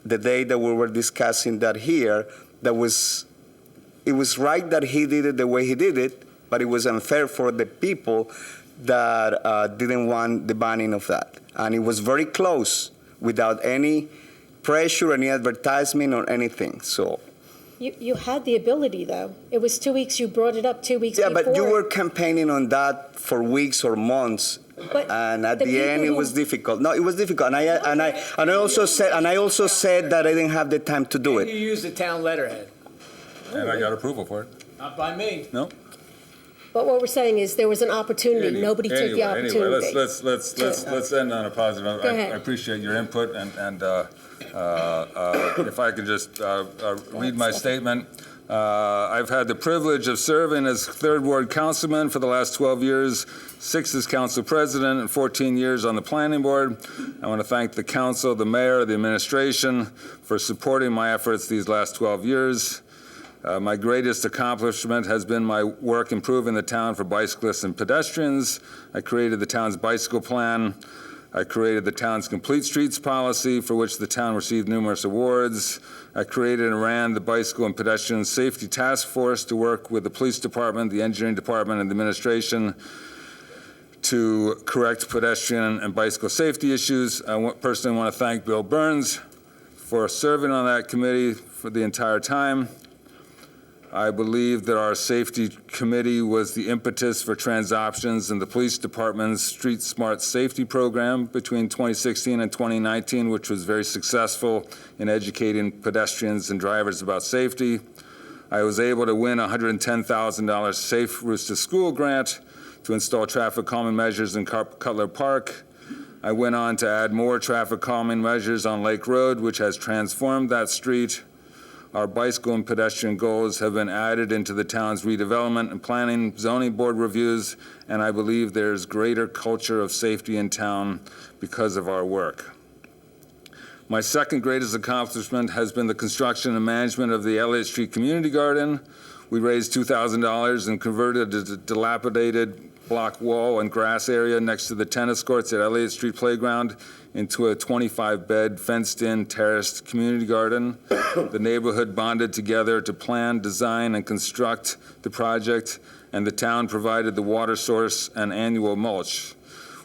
the day that we were discussing that here, it was right that he did it the way he did it, but it was unfair for the people that didn't want the banning of that. And it was very close without any pressure, any advertisement or anything. So. You had the ability, though. It was 2 weeks, you brought it up 2 weeks before. Yeah, but you were campaigning on that for weeks or months. But and at the end, it was difficult. No, it was difficult. And I also said that I didn't have the time to do it. You used the town letterhead. And I got approval for it. Not by me. No. But what we're saying is there was an opportunity. Nobody took the opportunity. Anyway, let's end on a positive note. Go ahead. I appreciate your input, and if I could just read my statement. I've had the privilege of serving as 3rd Ward Councilman for the last 12 years, 6 as Council President, and 14 years on the Planning Board. I want to thank the Council, the Mayor, the Administration for supporting my efforts these last 12 years. My greatest accomplishment has been my work improving the town for bicyclists and pedestrians. I created the town's bicycle plan. I created the town's complete streets policy, for which the town received numerous awards. I created and ran the Bicycle and Pedestrian Safety Task Force to work with the police department, the engineering department, and the administration to correct pedestrian and bicycle safety issues. I personally want to thank Bill Burns for serving on that committee for the entire time. I believe that our safety committee was the impetus for Transoptions and the police department's Street Smart Safety program between 2016 and 2019, which was very successful in educating pedestrians and drivers about safety. I was able to win a $110,000 Safe Routes to School grant to install traffic calming measures in Cutler Park. I went on to add more traffic calming measures on Lake Road, which has transformed that street. Our bicycle and pedestrian goals have been added into the town's redevelopment and planning zoning board reviews, and I believe there's greater culture of safety in town because of our work. My second greatest accomplishment has been the construction and management of the Elliott Street Community Garden. We raised $2,000 and converted a dilapidated block wall and grass area next to the tennis courts at Elliott Street Playground into a 25-bed, fenced-in, terraced community garden. The neighborhood bonded together to plan, design, and construct the project, and the town provided the water source and annual mulch.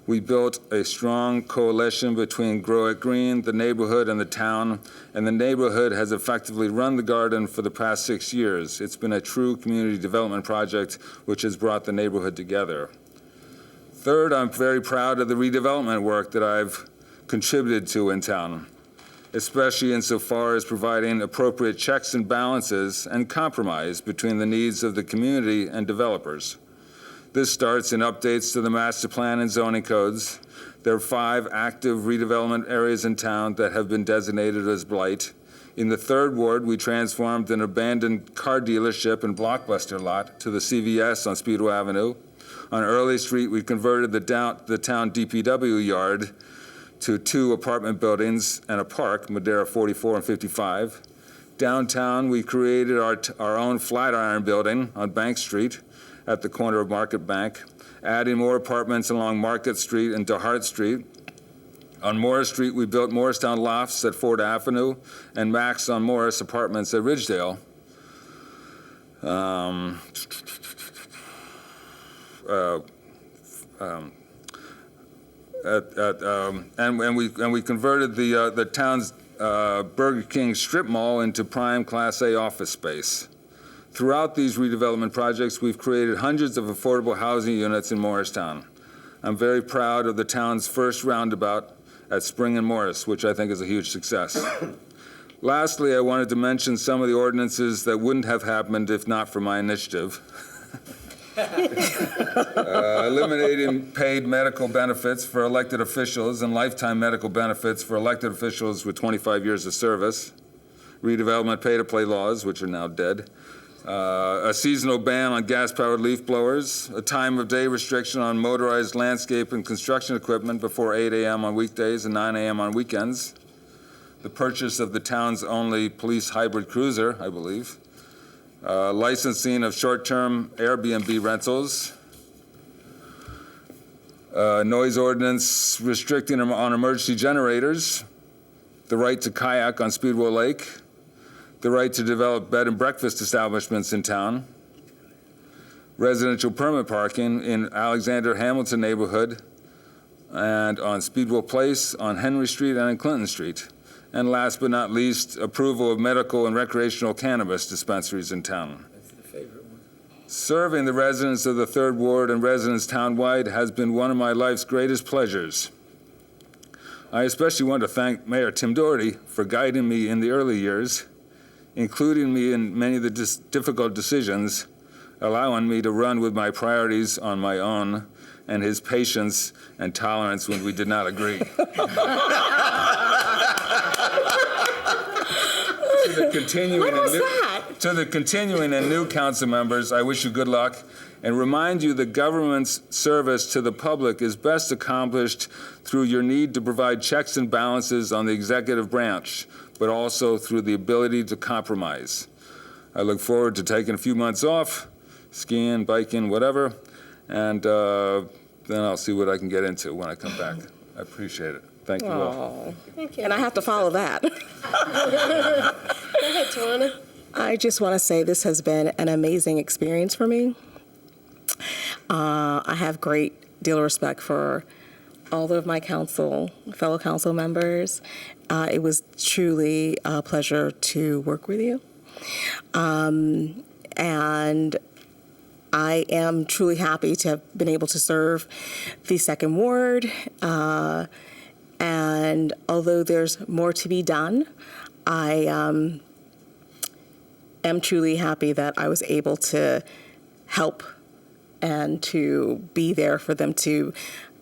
We built a strong coalition between Grow It Green, the neighborhood, and the town, and the neighborhood has effectively run the garden for the past 6 years. It's been a true community development project which has brought the neighborhood together. Third, I'm very proud of the redevelopment work that I've contributed to in town, especially insofar as providing appropriate checks and balances and compromise between the needs of the community and developers. This starts in updates to the master plan and zoning codes. There are 5 active redevelopment areas in town that have been designated as blight. In the 3rd Ward, we transformed an abandoned car dealership and Blockbuster lot to the CVS on Speedway Avenue. On Early Street, we converted the town DPW yard to 2 apartment buildings and a park, Madera 44 and 55. Downtown, we created our own Flatiron building on Bank Street at the corner of Market Bank, adding more apartments along Market Street and DeHart Street. On Morris Street, we built Morristown Lofts at Ford Avenue and Max on Morris Apartments at Ridgedale. And we converted the town's Burger King strip mall into prime Class A office space. Throughout these redevelopment projects, we've created hundreds of affordable housing units in Morristown. I'm very proud of the town's first roundabout at Spring and Morris, which I think is a huge success. Lastly, I wanted to mention some of the ordinances that wouldn't have happened if not for my initiative. Eliminating paid medical benefits for elected officials and lifetime medical benefits for elected officials with 25 years of service. Redevelopment pay-to-play laws, which are now dead. A seasonal ban on gas-powered leaf blowers, a time-of-day restriction on motorized landscape and construction equipment before 8 a.m. on weekdays and 9 a.m. on weekends, the purchase of the town's only police hybrid cruiser, I believe, licensing of short-term Airbnb rentals, noise ordinance restricting on emergency generators, the right to kayak on Speedwell Lake, the right to develop bed and breakfast establishments in town, residential permit parking in Alexander Hamilton neighborhood and on Speedwell Place, on Henry Street, and in Clinton Street. And last but not least, approval of medical and recreational cannabis dispensaries in town. That's the favorite one. Serving the residents of the 3rd Ward and residents townwide has been one of my life's greatest pleasures. I especially want to thank Mayor Tim Doherty for guiding me in the early years, including me in many of the difficult decisions, allowing me to run with my priorities on my own, and his patience and tolerance when we did not agree. To the continuing and new council members, I wish you good luck and remind you that government's service to the public is best accomplished through your need to provide checks and balances on the executive branch, but also through the ability to compromise. I look forward to taking a few months off, skiing, biking, whatever, and then I'll see what I can get into when I come back. I appreciate it. Thank you all. Thank you. And I have to follow that. Go ahead, Tawana. I just want to say this has been an amazing experience for me. I have great deal of respect for all of my fellow council members. It was truly a pleasure to work with you. And I am truly happy to have been able to serve the 2nd Ward. And although there's more to be done, I am truly happy that I was able to help and to be there for them to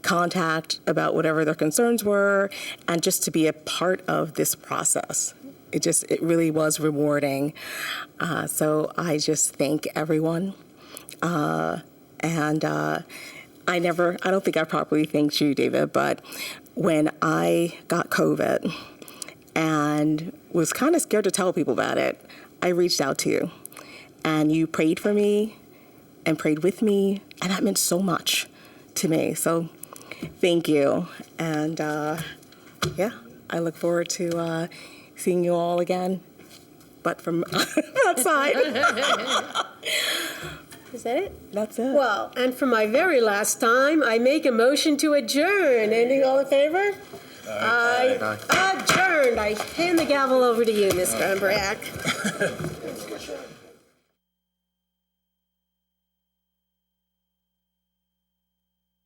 contact about whatever their concerns were, and just to be a part of this process. It really was rewarding. So I just thank everyone. And I don't think I properly thanked you, David, but when I got COVID and was kind of scared to tell people about it, I reached out to you, and you prayed for me and prayed with me, and that meant so much to me. So thank you. And yeah, I look forward to seeing you all again, but from outside. Is that it? That's it. Well, and for my very last time, I make a motion to adjourn. Anything all in favor? Aye. Adjourned. I hand the gavel over to you, Mr. Umbriack.